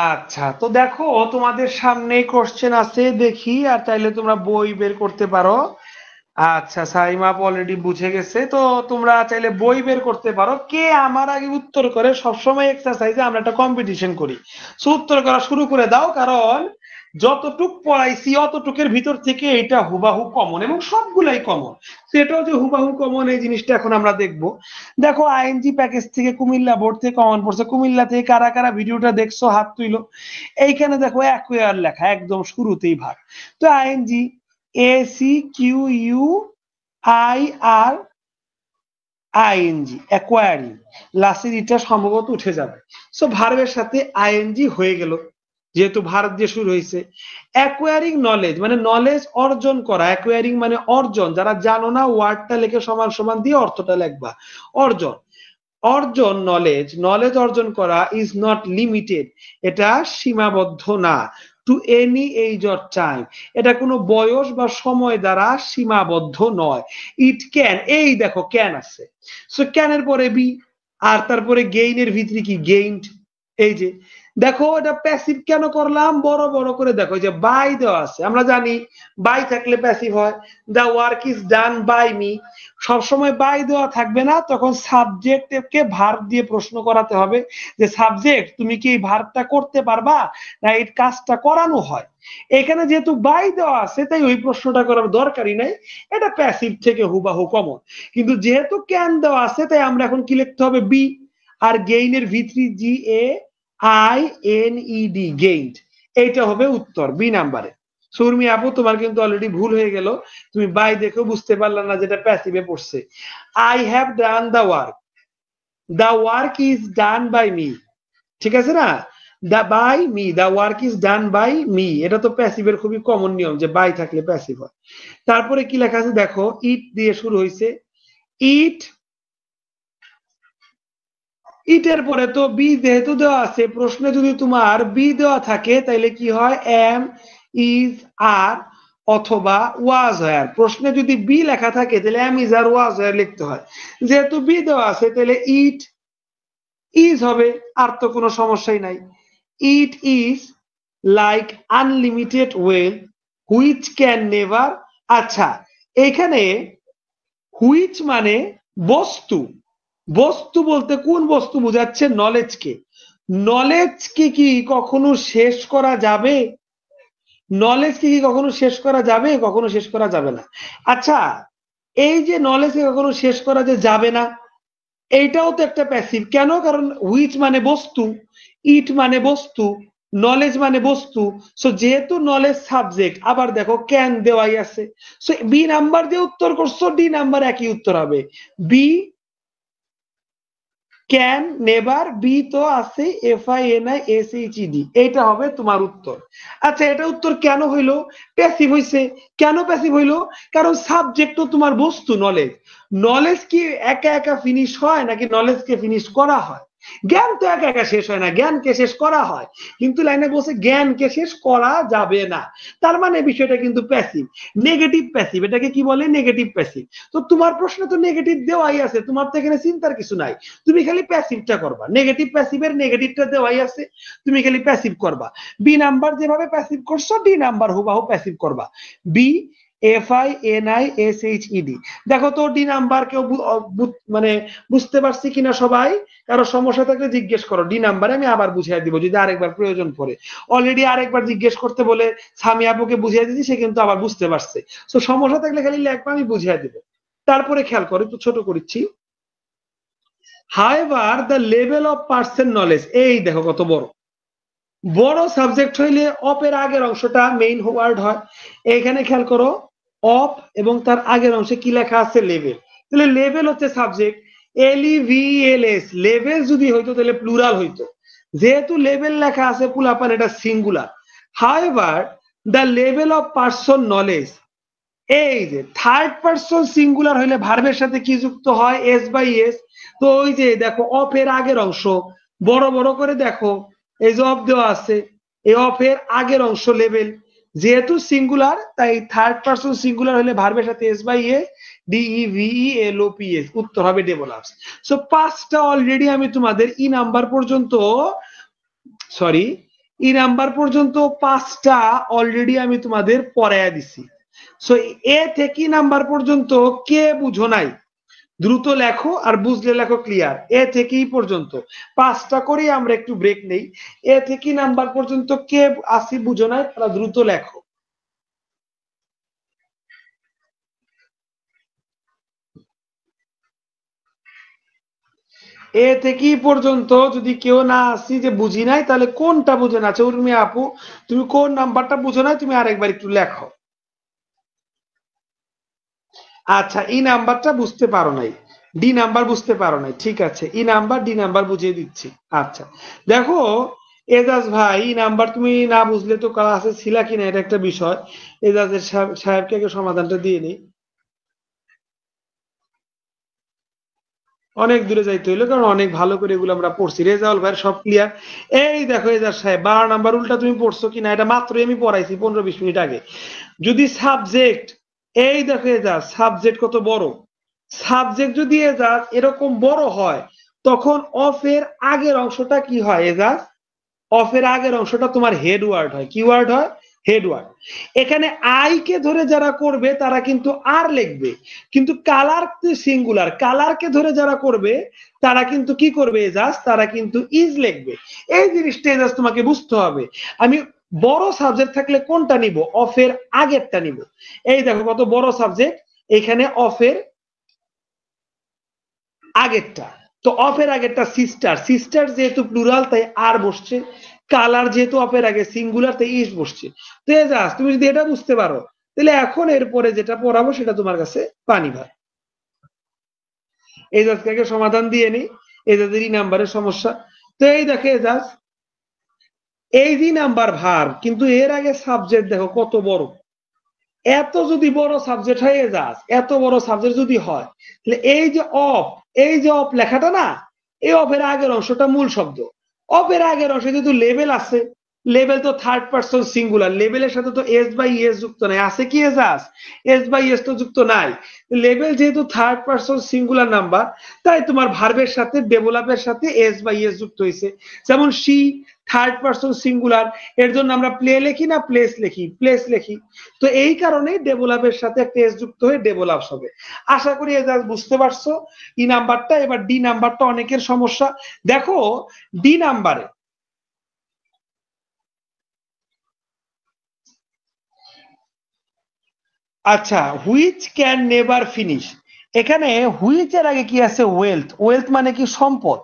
আচ্ছা, তো দেখো তোমাদের সামনে কোশ্চেন আছে, দেখি, আর চাইলে তোমরা বই বের করতে পারো। আচ্ছা, সাইমা অলরেডি বুঝে গেছে, তো তোমরা চাইলে বই বের করতে পারো। কে আমার আগে উত্তর করে? সবসময় এক্সারসাইজে আমরা একটা কম্পিটিশন করি, সো উত্তর করা শুরু করে দাও, কারণ যতটুক পড়াইছি অতটুকের ভিতর থেকে এটা হুবাহু কমন, এবং সবগুলাই কমন। সেটাও যে হুবাহু কমন এই জিনিসটা এখন আমরা দেখবো। দেখো আইএনজি প্যাকেজ থেকে কুমিল্লা বোর্ড থেকে কমন পড়ছে। কুমিল্লা থেকে কারা কারা ভিডিওটা দেখছো হাত তুইলো। এইখানে দেখো অ্যাকুয়ার লেখা একদম শুরুতেই ভাগ। তো I N G, A C Q U I R I N G acquiring, লাস্টের ইটা সম্ভবত উঠে যাবে। সো ভার্বের সাথে আইএনজি হয়ে গেল, যেহেতু ভার্ব দিয়ে শুরু হয়েছে। অ্যাকোয়ারিং নলেজ মানে নলেজ অর্জন করা, অ্যাকোয়ারিং মানে অর্জন, যারা জানো না ওয়ার্ডটা লিখে সমান সমান দিয়ে অর্থটা লিখবা, অর্জন। অর্জন নলেজ, নলেজ অর্জন করা ইজ নট লিমিটেড, এটা সীমাবদ্ধ না, to any age or time, এটা কোনো বয়স বা সময় দ্বারা সীমাবদ্ধ নয়। ইট ক্যান, এই দেখো ক্যান আছে, সো ক্যানের পরে বি, আর তারপরে গেইনের ভিতরে কি গেইনড। এই যে দেখো এটা প্যাসিভ কেন করলাম, বড় বড় করে দেখো যে বাই দেওয়া আছে, আমরা জানি বাই থাকলে প্যাসিভ হয়। The work is done by me, সবসময় বাই দেওয়া থাকবে না, তখন সাবজেক্টকে ভার্ব দিয়ে প্রশ্ন করাতে হবে যে সাবজেক্ট তুমি কি এই ভার্বটা করতে পারবা না এই কাজটা করানো হয়। এখানে যেহেতু বাই দেওয়া আছে তাই ওই প্রশ্নটা করার দরকারই নাই, এটা প্যাসিভ থেকে হুবাহু কমন। কিন্তু যেহেতু ক্যান দেওয়া আছে তাই আমরা এখন কি লিখতে হবে, বি, আর গেইনের ভিতরি G A I N E D, gained, এইটা হবে উত্তর বি নাম্বারে। সুরমি আপু তোমার কিন্তু অলরেডি ভুল হয়ে গেল, তুমি বাই দেখেও বুঝতে পারলা না যেটা প্যাসিভে পড়ছে। I have done the work, the work is done by me, ঠিক আছে না, the by me, the work is done by me, এটা তো প্যাসিভের খুবই কমন নিয়ম যে বাই থাকলে প্যাসিভ হয়। তারপরে কি লেখা আছে দেখো, ইট দিয়ে শুরু হয়েছে, ইট, ইটের পরে তো বি যেহেতু দেওয়া আছে, প্রশ্নে যদি তোমার বি দেওয়া থাকে তাহলে কি হয়, এম, ইজ, আর অথবা ওয়াজ হয়। আর প্রশ্নে যদি বি লেখা থাকে তাহলে এম, ইজ, আর ওয়াজ হয় লিখতে হয়। যেহেতু বি দেওয়া আছে তাহলে ইট ইজ হবে, আর তো কোনো সমস্যাই নাই। It is like unlimited well which can never, আচ্ছা এখানে হুইচ মানে বস্তু, বস্তু বলতে কোন বস্তু বোঝাচ্ছে, নলেজকে, নলেজকে কি কখনো শেষ করা যাবে, নলেজকে কি কখনো শেষ করা যাবে, কখনো শেষ করা যাবে না। আচ্ছা এই যে নলেজকে কখনো শেষ করা যে যাবে না, এইটাও তো একটা প্যাসিভ, কেন, কারণ হুইচ মানে বস্তু, ইট মানে বস্তু, নলেজ মানে বস্তু, সো যেহেতু নলেজ সাবজেক্ট, আবার দেখো ক্যান দেওয়াই আছে, সো বি নাম্বার দিয়ে উত্তর করছো, ডি নাম্বার একই উত্তর হবে, বি ক্যান নেভার, বি তো আছে F I N I S H E D, এইটা হবে তোমার উত্তর। আচ্ছা এটা উত্তর কেন হইলো, প্যাসিভ হইছে, কেন প্যাসিভ হইলো, কারণ সাবজেক্ট তো তোমার বস্তু নলেজ, নলেজ কি একা একা ফিনিশ হয় নাকি নলেজকে ফিনিশ করা হয়, জ্ঞান তো একা একা শেষ হয় না, জ্ঞানকে শেষ করা হয়, কিন্তু লাইনে বলছে জ্ঞানকে শেষ করা যাবে না, তার মানে বিষয়টা কিন্তু প্যাসিভ, নেগেটিভ প্যাসিভ, এটাকে কি বলে, নেগেটিভ প্যাসিভ। তো তোমার প্রশ্ন তো নেগেটিভ দেওয়াই আছে, তোমার তো এখানে চিন্তার কিছু নাই, তুমি খালি প্যাসিভটা করবা, নেগেটিভ প্যাসিভের নেগেটিভটা দেওয়াই আছে, তুমি খালি প্যাসিভ করবা, বি নাম্বার যেভাবে প্যাসিভ করছো ডি নাম্বার হুবাহু প্যাসিভ করবা, B F I N I S H E D. দেখো তো ডি নাম্বার কেউ মানে বুঝতে পারছি কিনা সবাই, কারো সমস্যা থাকলে জিজ্ঞেস করো, ডি নাম্বারে আমি আবার বুঝিয়ে দিব যদি আরেকবার প্রয়োজন পড়ে, অলরেডি আরেকবার জিজ্ঞেস করতে বলে সামি আপুকে বুঝিয়ে দিচ্ছি, সে কিন্তু আবার বুঝতে পারছে, তো সমস্যা থাকলে খালি লেখবা আমি বুঝিয়ে দিব। তারপরে খেয়াল করো, একটু ছোট করেছি, however the level of person knowledge, এই দেখো কত বড়, বড় সাবজেক্ট হইলে অপের আগের অংশটা মেইন ওয়ার্ড হয়, এখানে খেয়াল করো অপ এবং তার আগের অংশে কি লেখা আছে, লেভেল, তাহলে লেভেল হচ্ছে subject, L E V E L, S level হইতো তাহলে প্লুরাল হইতো, যেহেতু লেভেল লেখা আছে পুলাপান এটা singular. However the level of person knowledge, এই যে থার্ড পার্সন সিঙ্গুলার হইলে ভার্বের সাথে কি যুক্ত হয়, এস বাই এস, তো ওই যে দেখো অফের আগের অংশ বড় বড় করে দেখো, এই যে অফ দেওয়া আছে, এই অফের আগের অংশ লেভেল, যেহেতু সিঙ্গুলার তাই থার্ড পার্সন সিঙ্গুলার হলে ভার্বের সাথে S by S, D E V E L O P S, উত্তর হবে ডেভেলপস। সো পাঁচটা অলরেডি আমি তোমাদের ই নাম্বার পর্যন্ত, সরি ই নাম্বার পর্যন্ত পাঁচটা অলরেডি আমি তোমাদের পড়াইয়া দিছি। সো এ থেকে নাম্বার পর্যন্ত কে বুঝো নাই, দ্রুত লেখো, আর বুঝলে লেখো ক্লিয়ার, এ থেকেই পর্যন্ত পাঁচটা করে আমরা একটু ব্রেক নেই, এ থেকে নাম্বার পর্যন্ত কে আসি বুঝো নাই তারা দ্রুত লেখো। এ থেকে পর্যন্ত যদি কেউ না আসি যে বুঝি নাই, তাহলে কোনটা বুঝে না, আচ্ছা উর্মি আপু তুমি কোন নাম্বারটা বুঝো নাই তুমি আরেকবার একটু লেখো। আচ্ছা এই নাম্বারটা বুঝতে পারো নাই, ডি নাম্বার বুঝতে পারো নাই, ঠিক আছে, ই নাম্বার ডি নাম্বার বুঝিয়ে দিচ্ছি। আচ্ছা দেখো এজাজ ভাই, ই নাম্বার তুমি না বুঝলে তো ক্লাসে ছিলা কিনা এটা একটা বিষয়। এজাজের সাহেবকে আগে সমাধানটা দিয়ে নিই। অনেক দূরে যাইতে হইলো, কারণ অনেক ভালো করে এগুলো আমরা পড়ছি। রেজাউল ভাই সব ক্লিয়ার। এই দেখো এজাজ সাহেব 12 নাম্বার উল্টা তুমি পড়ছো কিনা এটা মাত্রই আমি পড়াইছি 15-20 মিনিট আগে। যদি সাবজেক্ট, এই দেখো এজাজ সাবজেক্ট কত বড়, সাবজেক্ট যদি এজাজ এরকম বড় হয় তখন অফের আগের অংশটা কি হয় এজাজ? অফের আগের অংশটা তোমার হেড ওয়ার্ড হয়। কি ওয়ার্ড হয়? Head word. এখানে আই কে ধরে যারা করবে তারা কিন্তু আর লিখবে, কিন্তু কালার সিঙ্গুলার, কালারকে ধরে যারা করবে তারা কিন্তু কি করবে এজাজ? তারা কিন্তু ইজ লিখবে। এই জিনিসটা এজাজ তোমাকে বুঝতে হবে। আমি বড় সাবজেক্ট থাকলে কোনটা নিব? অফের আগেরটা নিব। এই দেখো কত বড় সাবজেক্ট, এখানে অফের আগেরটা। তো অফের আগেরটা সিস্টার, সিস্টার যেহেতু প্লুরাল তাই আর বসছে, কালার যেহেতু অফের আগে সিঙ্গুলার তাই ইস বসছে। তো এজাজ তুমি যদি এটা বুঝতে পারো তাহলে এখন এরপরে যেটা পড়াবো সেটা তোমার কাছে পানি ভাত। এজাজকে সমাধান দিয়ে নি, এজাজেরই নাম্বারের সমস্যা। তো এই দেখে এজাজ এই যে নাম্বার ভার, কিন্তু এর আগে সাবজেক্ট দেখো কত বড়। এত যদি বড় সাবজেক্ট হয়ে যাস, এত বড় সাবজেক্ট যদি হয় তাহলে এই যে অফ, এই যে অফ লেখাটা না, এই অফের আগের অংশটা মূল শব্দ। অফের আগের অংশে যেহেতু লেভেল আছে, লেভেল তো থার্ড পারসন সিঙ্গুলার, লেভেলের সাথে তো এস বাই এস যুক্ত নাই, আছে কি এস? এস বাই এস তো যুক্ত নাই। লেভেল যেহেতু থার্ড পারসন সিঙ্গুলার নাম্বার, তাই তোমার ভার্বের সাথে ডেভেলপের সাথে এস বাই এস যুক্ত হয়েছে। যেমন সি থার্ড পারসন সিঙ্গুলার, এর জন্য আমরা প্লে লিখি না প্লেস লিখি? প্লেস লিখি। তো এই কারণে ডেভেলপের সাথে একটা এস যুক্ত হয়ে ডেভেলপস হবে। আশা করি এটা বুঝতে পারছো ই নাম্বারটা। এবার ডি নাম্বারটা অনেকের সমস্যা। দেখো ডি নাম্বারে, আচ্ছা হুইচ ক্যান নেভার ফিনিশ, এখানে হুইচ এর আগে কি আছে? ওয়েলথ। ওয়েলথ মানে কি? সম্পদ।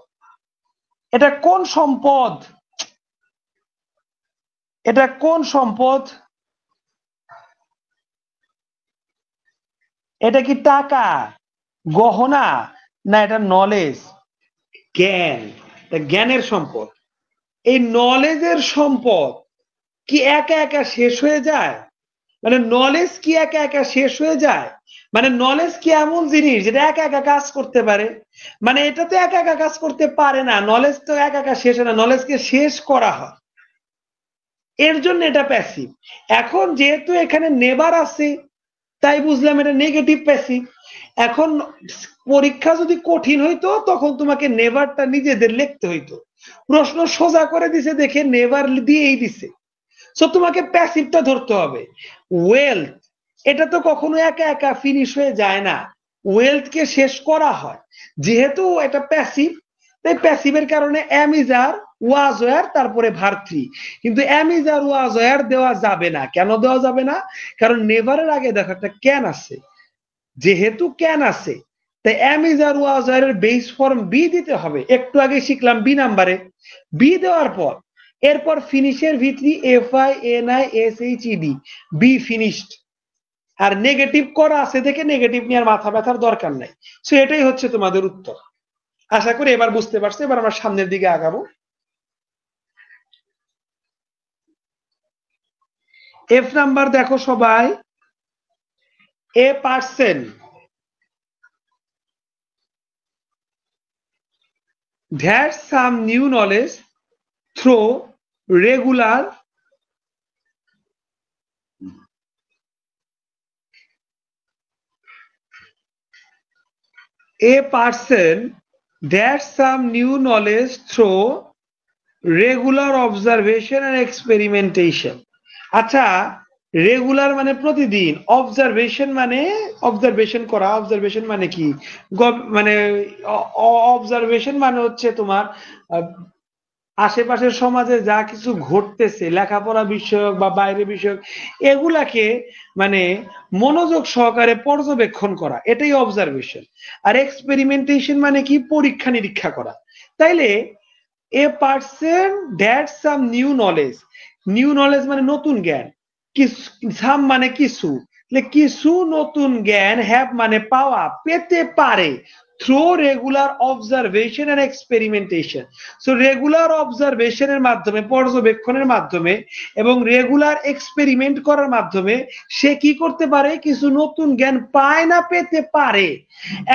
এটা কোন সম্পদ? এটা কোন সম্পদ? এটা কি টাকা, গহনা, না এটা নলেজ? জ্ঞান। জ্ঞানের সম্পদ। এই নলেজের সম্পদ কি একা একা শেষ হয়ে যায়? মানে নলেজ কি একা একা শেষ হয়ে যায়? মানে নলেজ কি এমন জিনিস যেটা একা একা কাজ করতে পারে? মানে এটা তো একা একা কাজ করতে পারে না। নলেজ তো একা একা শেষ হয় না, নলেজকে শেষ করা হয়, এর জন্য এটা প্যাসিভ। এখন যেহেতু এখানে নেবার আছে তাই বুঝলাম এটা নেগেটিভ প্যাসিভ। এখন পরীক্ষা যদি কঠিন হইতো তখন তোমাকে নেভারটা নিজেদের লিখতে হইতো। প্রশ্ন সোজা করে দিছে দেখে নেভার দিয়েই দিছে। সো তোমাকে প্যাসিভটা ধরতে হবে। ওয়েলথ, এটা তো কখনো একা একা ফিনিশ হয়ে যায় না, ওয়েলথকে শেষ করা হয়। যেহেতু এটা প্যাসিভ তাই প্যাসিভের কারণে am is are, was were, তারপরে ভার থ্রি। কিন্তু am is are was were দেওয়া যাবে না। কেন দেওয়া যাবে না? কারণ নেভারের আগে দেখো একটা ক্যান আছে। যেহেতু ক্যান আছে তাই am is are was were এর বেস ফর্ম বি দিতে হবে। একটু আগে শিখলাম বি নাম্বারে। বি দেওয়ার পর এরপর ফিনিশের ভিতরি F I N I S H E D, be finished. আর নেগেটিভ করা আছে দেখে নেগেটিভ নিয়ে আর মাথা ব্যথার দরকার নাই। সো এটাই হচ্ছে তোমাদের উত্তর। আশা করি এবার বুঝতে পারছো। এবার আমরা সামনের দিকে আগাবো। এফ নাম্বার দেখো সবাই, a person that some new knowledge through regular a person that some new knowledge through regular observation and experimentation। আচ্ছা রেগুলার মানে প্রতিদিন, অবজারভেশন মানে অবজারভেশন করা। অবজারভেশন মানে কি? মানে অবজারভেশন মানে হচ্ছে তোমার আশেপাশের সমাজে যা কিছু ঘটতেছে লেখাপড়া বিষয়ক বা বাইরে বিষয়ক, এগুলাকে মানে মনোযোগ সহকারে পর্যবেক্ষণ করা, এটাই অবজারভেশন। আর এক্সপেরিমেন্টেশন মানে কি? পরীক্ষা নিরীক্ষা করা। তাইলে a person that some new knowledge, new knowledge মানে নতুন জ্ঞান, সাম মানে কিছু, কিছু নতুন জ্ঞান, হ্যাভ মানে পাওয়া, পেতে পারে through regular observation and experimentation. So regular observation এর মাধ্যমে, পর্যবেক্ষণের মাধ্যমে এবং রেগুলার এক্সপেরিমেন্ট করার মাধ্যমে সে কি করতে পারে, কিছু নতুন জ্ঞান পায় না পেতে পারে।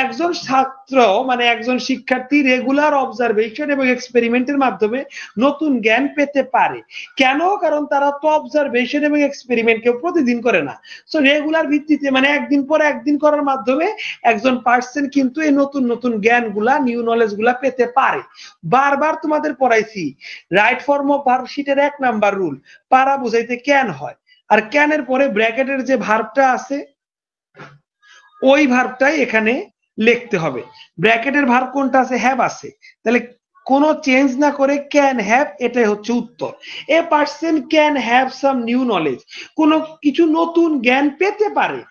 একজন ছাত্র মানে একজন শিক্ষার্থী রেগুলার অবজারভেশন এবং এক্সপেরিমেন্টের মাধ্যমে নতুন জ্ঞান পেতে পারে। কেন? কারণ তারা তো অবজারভেশন এবং এক্সপেরিমেন্ট কেউ প্রতিদিন করে না। সো রেগুলার ভিত্তিতে মানে একদিন পর একদিন করার মাধ্যমে একজন পার্সন কিন্তু এই নতুন নতুন জ্ঞানগুলা, নিউ নলেজ গুলা পেতে পারে। বারবার তোমাদের পড়াইছি রাইট ফর্ম অফ ভার্ব শিটের 1 নাম্বার রুল, পারা বুঝাইতে ক্যান হয়, আর ক্যানের পরে ব্র্যাকেটের যে ভার্বটা আছে ওই ভার্বটাই এখানে লিখতে হবে। ব্র্যাকেটের ভার্ব কোনটা আছে? হ্যাভ আছে। তাহলে কোনো চেঞ্জ না করে ক্যান হ্যাভ, এটাই হচ্ছে উত্তর। A person can have some new knowledge, কোনো কিছু নতুন জ্ঞান পেতে পারে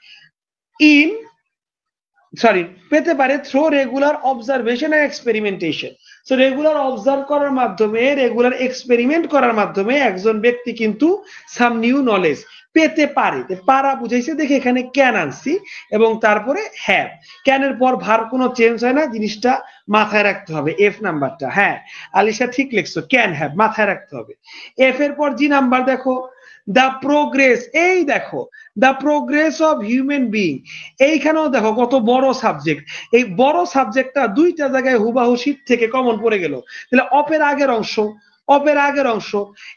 পেতে পারে through regular observation and experimentation. So regular observe করার মাধ্যমে, রেগুলার এক্সপেরিমেন্ট করার মাধ্যমে একজন ব্যক্তি কিন্তু সাম নিউ নলেজ পেতে পারে। পারা বুঝাইছে দেখে এখানে ক্যান আনছি এবং তারপরে হ্যাভ। ক্যানের পর ভার্ব কোনো চেঞ্জ হয় না, জিনিসটা মাথায় রাখতে হবে। এফ নাম্বারটা, হ্যাঁ আলিশা ঠিক লিখছো, ক্যান হ্যাভ মাথায় রাখতে হবে। এফ এর পর জি নাম্বার দেখো, দ্য প্রোগ্রেস, এই দেখো the progress of human being. এইখানেও দেখো কত বড় সাবজেক্ট, এই বড় সাবজেক্টটা দুইটা জায়গায় হুবাহু শীট থেকে কমন পড়ে গেল। তাহলে অপের আগের অংশ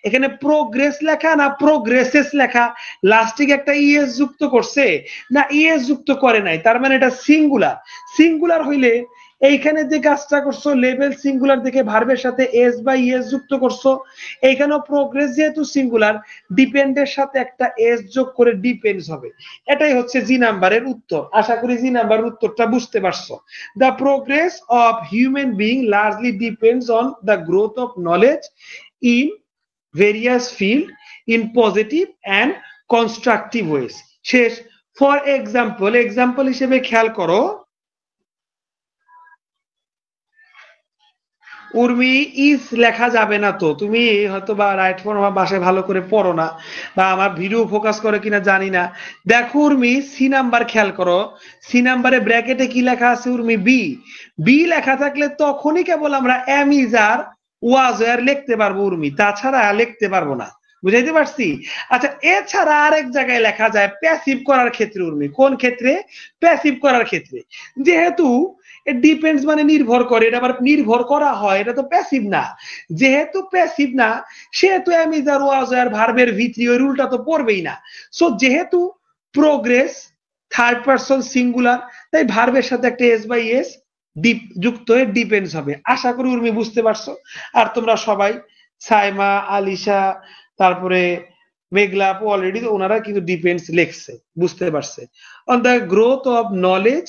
এখানে প্রোগ্রেস লেখা না প্রোগ্রেসেস লেখা, লাস্টিক একটা ইএস যুক্ত করছে না ইএস যুক্ত করে নাই, তার মানে এটা সিঙ্গুলার হইলে এইখানে যে কাজটা করছো লেভেল সিঙ্গুলার দেখে ভার্বের সাথে এস বা ইএস যুক্ত করছো, এইখানেও প্রোগ্রেস যেহেতু সিঙ্গুলার, ডিপেন্ডের সাথে একটা এস যোগ করে ডিপেন্ডস হবে। এটাই হচ্ছে জি নাম্বারের উত্তর। আশা করি জি নাম্বারের উত্তরটা বুঝতে পারছো। The progress of human being largely depends on the growth of knowledge in various field in positive and constructive ways. শেষ। ফর এক্সাম্পল হিসেবে খেয়াল করো, উর্মি ইজ লেখা যাবে না, তো তুমি হয়তো বা রাইট ফর্ম বা বাসায় ভালো করে পড়ো না বা আমার ভিডিও ফোকাস করে কিনা জানি না। দেখো উর্মি সি নাম্বার খেয়াল করো, সি নাম্বারে ব্র্যাকেটে কি লেখা আছে উর্মি? বি লেখা থাকলে তখনই কেবল আমরা এম ইজ আর ওয়াজ আর লিখতে পারবো উর্মি, তাছাড়া লিখতে পারবো না। বুঝাইতে পারছি? আচ্ছা, এছাড়া আরেক জায়গায় লেখা যায় প্যাসিভ করার ক্ষেত্রে উর্মি। কোন ক্ষেত্রে? প্যাসিভ করার ক্ষেত্রে। যেহেতু ডিপেন্ডস মানে নির্ভর করে, এটা আবার নির্ভর করা হয়, এটা তো প্যাসিভ না। যেহেতু প্যাসিভ না সেহেতু এমিজ আর ওয়াজ আর ভার্বের ভিতরি ওই রুলটা তো পড়বেই না। সো যেহেতু প্রোগ্রেস থার্ড পারসন সিঙ্গুলার, তাই ভার্বের সাথে একটা এস বাই এস যুক্ত হয়ে ডিপেন্ডস হবে। আশা করি উর্মি বুঝতে পারছো। আর তোমরা সবাই সাইমা, আলিশা, তারপরে মেঘলা আপু অলরেডি ওনারা কিন্তু ডিপেন্ডস লিখছে, বুঝতে পারছে। On the growth of knowledge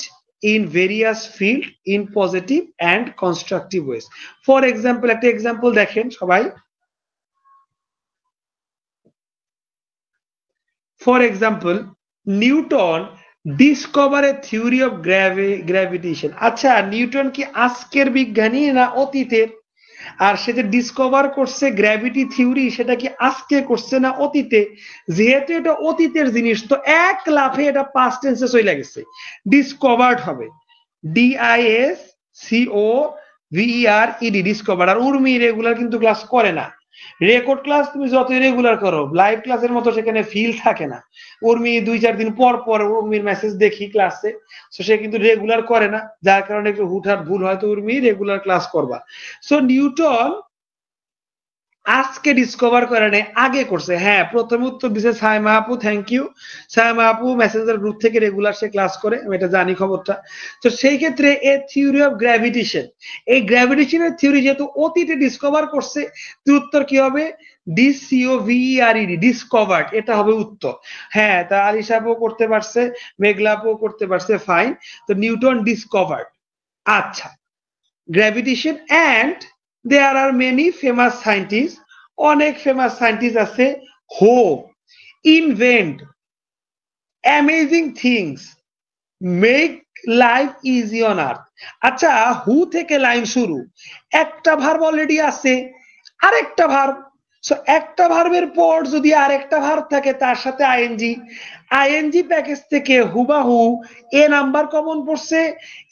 in various field in positive and constructive ways. For example, একটা এক্সাম্পল দেখেন সবাই। For example, Newton discover a theory of gravitation. আচ্ছা, নিউটন কি আজকের বিজ্ঞানী না অতীতের? আর সে যে ডিসকভার করছে গ্র্যাভিটি থিওরি, সেটা কি আজকে করছে না অতীতে? যেহেতু এটা অতীতের জিনিস, তো এক লাফে এটা পাস্ট টেন্সে চলে গেছে, ডিসকভার্ড হবে। DISCOVERED, discover. আর উর্মি রেগুলার কিন্তু ক্লাস করে না। রেকর্ড ক্লাস তুমি যত রেগুলার করো, লাইভ ক্লাসের মতো সেখানে ফিল থাকে না। উর্মি 2-4 দিন পর পর উর্মির মেসেজ দেখি ক্লাসে, সো সে কিন্তু রেগুলার করে না, যার কারণে একটু হুটহাট ভুল হয়তো। উর্মি রেগুলার ক্লাস করবা। সো নিউটন আজকে ডিসকভার করে নাই, আগে করছে। হ্যাঁ, প্রথমে উত্তর দিছে সাইমা আপু, থ্যাংক ইউ। সাইমা আপু মেসেঞ্জার গ্রুপ থেকে রেগুলার সে ক্লাস করে, আমি এটা জানি খবরটা। তো সেই ক্ষেত্রে এ থিওরি অফ গ্র্যাভিটেশন, এই গ্র্যাভিটেশনের থিওরি যেহেতু অতীতে ডিসকভার করছে, উত্তর কি হবে? DISCOVERED, ডিসকভার্ড, এটা হবে উত্তর। হ্যাঁ, তা আলিশা আপু করতে পারছে, মেঘলা আপু করতে পারছে, ফাইন। তো নিউটন ডিসকভার্ড। আচ্ছা, gravitation and there are many famous scientists, অনেক ফেমাস সায়েন্টিস্ট আছে who invent amazing things, make life easy on earth. আচ্ছা, হু থেকে লাইন শুরু, একটা ভার্ব অলরেডি আছে, আরেকটা ভার্ব সো একটা ভার্বের পর যদি আরেকটা ভার্ব থাকে তার সাথে আইএনজি, আইএনজি প্যাকেজ থেকে হুবাহু এ নাম্বার কমন পড়ছে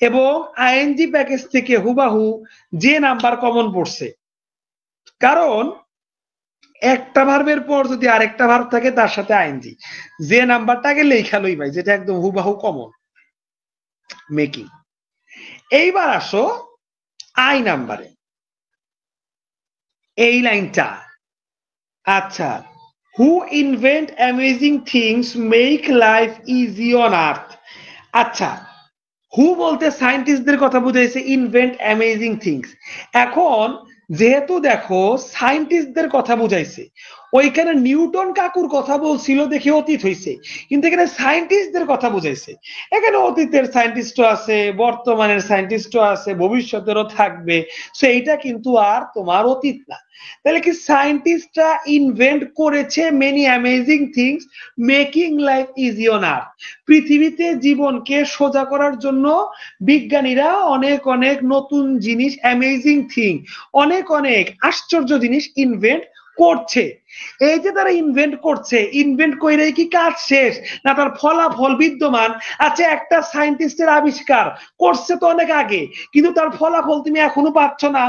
এবং আইএনজি প্যাকেজ থেকে হুবাহু যে নাম্বার কমন পড়ছে। কারণ একটা ভার্বের পর যদি আরেকটা ভার্ব থাকে তার সাথে আইএনজি, যে নাম্বারটাকে লেখালই ভাই, যেটা একদম হুবাহু কমন, মেকিং। এইবার আসো আই নাম্বারে, এই লাইনটা। আচ্ছা, who invent amazing things make life easy on earth. আচ্ছা, হু বলতে সায়েন্টিস্টদের কথা বুঝাইছে, ইনভেন্ট অ্যামেজিং থিংস। এখন যেহেতু দেখো সায়েন্টিস্টদের কথা বুঝাইছে, ওইখানে নিউটন কাকুর কথা বলছিল দেখে অতীত হইছে, কিন্তু এখানে সায়েন্টিস্টদের কথা বুঝাইছে। এখানে অতীতের সায়েন্টিস্টও আছে, বর্তমানের সায়েন্টিস্টও আছে, ভবিষ্যতেরও থাকবে। সো এইটা কিন্তু আর তোমার অতীত না। তাহলে কি সায়েন্টিস্টরা ইনভেন্ট করেছে many amazing things making life easy on আর্থ। পৃথিবীতে জীবনকে সোজা করার জন্য বিজ্ঞানীরা অনেক অনেক নতুন জিনিস, অ্যামেজিং থিং, অনেক অনেক আশ্চর্য জিনিস ইনভেন্ট করছে। এই যে তারা ইনভেন্ট করছে, ইনভেন্ট কইরে কি কাজ শেষ না তার ফলাফল বিদ্যমান? আচ্ছা, একটা সায়েন্টিস্টের আবিষ্কার করছে তো অনেক আগে, কিন্তু তার ফলাফল তুমি এখনো পাচ্ছ না।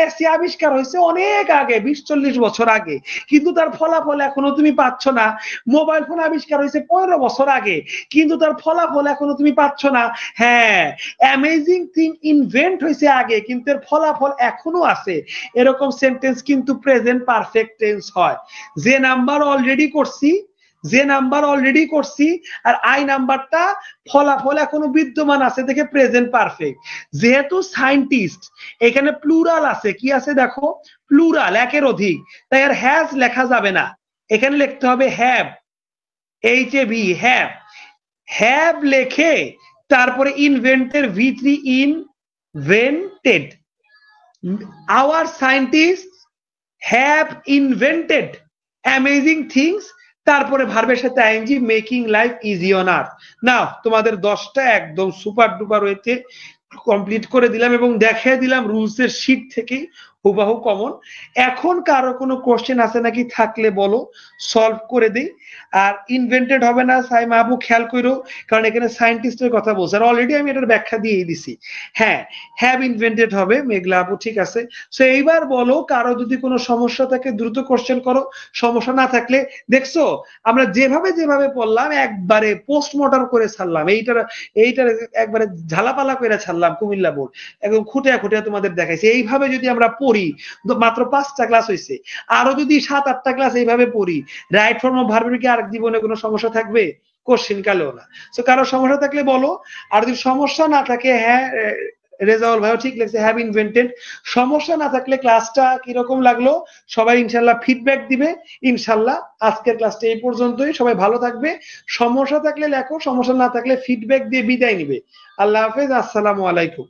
এসি আবিষ্কার হয়েছে অনেক আগে, 20-40 বছর আগে, কিন্তু তার ফলাফল এখনো তুমি পাচ্ছ না। মোবাইল ফোন আবিষ্কার হয়েছে 15 বছর আগে, কিন্তু তার ফলাফল এখনো তুমি পাচ্ছ না। হ্যাঁ, অ্যামেজিং থিং ইনভেন্ট হয়েছে আগে, কিন্তু এর ফলাফল এখনো আছে। এরকম সেন্টেন্স কিন্তু প্রেজেন্ট পারফেক্ট টেন্স হয়। যে নাম্বার অলরেডি করছি, যে নাম্বার অলরেডি করছি, আর আই নাম্বারটা ফলাফল এখনো বিদ্যমান আছে দেখে প্রেজেন্ট পারফেক্ট। যেহেতু সায়েন্টিস্ট এখানে প্লুরাল আছে, কি আছে দেখো, প্লুরাল, একের অধিক, তাই আর হ্যাজ লেখা যাবে না, এখানে লিখতে হবে হ্যাভ, HAV, হ্যাভ। হ্যাভ লেখে তারপরে ইনভেন্টের V3, invented. Our scientist have invented amazing things, তারপরে ভার্বের সাথে ING, making life easy on earth. Now তোমাদের 10টা একদম সুপার ডুপার হইতে কমপ্লিট করে দিলাম এবং দেখিয়ে দিলাম রুলসের শীট থেকে হুবাহু কমন। এখন কারো কোনো কোশ্চেন আছে নাকি? থাকলে বলো, সলভ করে দিই। আর ইনভেন্টেড হবে না সাইমা আপু, খেয়াল করো, কারণ এখানে সায়েন্টিস্টের কথা বলছে, আর অলরেডি আমি এটার ব্যাখ্যা দিয়ে দিছি। হ্যাঁ, হ্যাভ ইনভেন্টেড হবে, মেঘলা আপু ঠিক আছে। সো এইবার বলো, কারো যদি কোনো সমস্যা থাকে দ্রুত কোশ্চেন করো, সমস্যা না থাকলে। দেখছো আমরা যেভাবে যেভাবে পড়লাম একবারে পোস্টমর্টম করে ছাড়লাম, এইটার এইটার একবারে ঝালাপালা করে ছাড়লাম কুমিল্লা বোর্ড, একদম খুঁটিয়া খুঁটিয়া তোমাদের দেখাইছে। এইভাবে যদি আমরা পড়ি, মাত্র 5টা ক্লাস হয়েছে, আরো যদি 7-8টা ক্লাস এইভাবে পড়ি, রাইট ফর্ম অফ ভার্বের কি আর জীবনে কোনো সমস্যা থাকবে? কোশ্চেন কালেও না। সো কারো সমস্যা থাকলে বলো, আর যদি সমস্যা না থাকে, হ্যাঁ রেজাউল ভাইও ঠিক লিখছে হ্যাভ ইনভেন্টেড। সমস্যা না থাকলে ক্লাসটা কিরকম লাগলো সবাই ইনশাল্লাহ ফিডব্যাক দিবে। ইনশাল্লাহ আজকের ক্লাসটা এই পর্যন্তই, সবাই ভালো থাকবে। সমস্যা থাকলে লেখো, সমস্যা না থাকলে ফিডব্যাক দিয়ে বিদায় নিবে। আল্লাহ হাফেজ, আসসালামু আলাইকুম।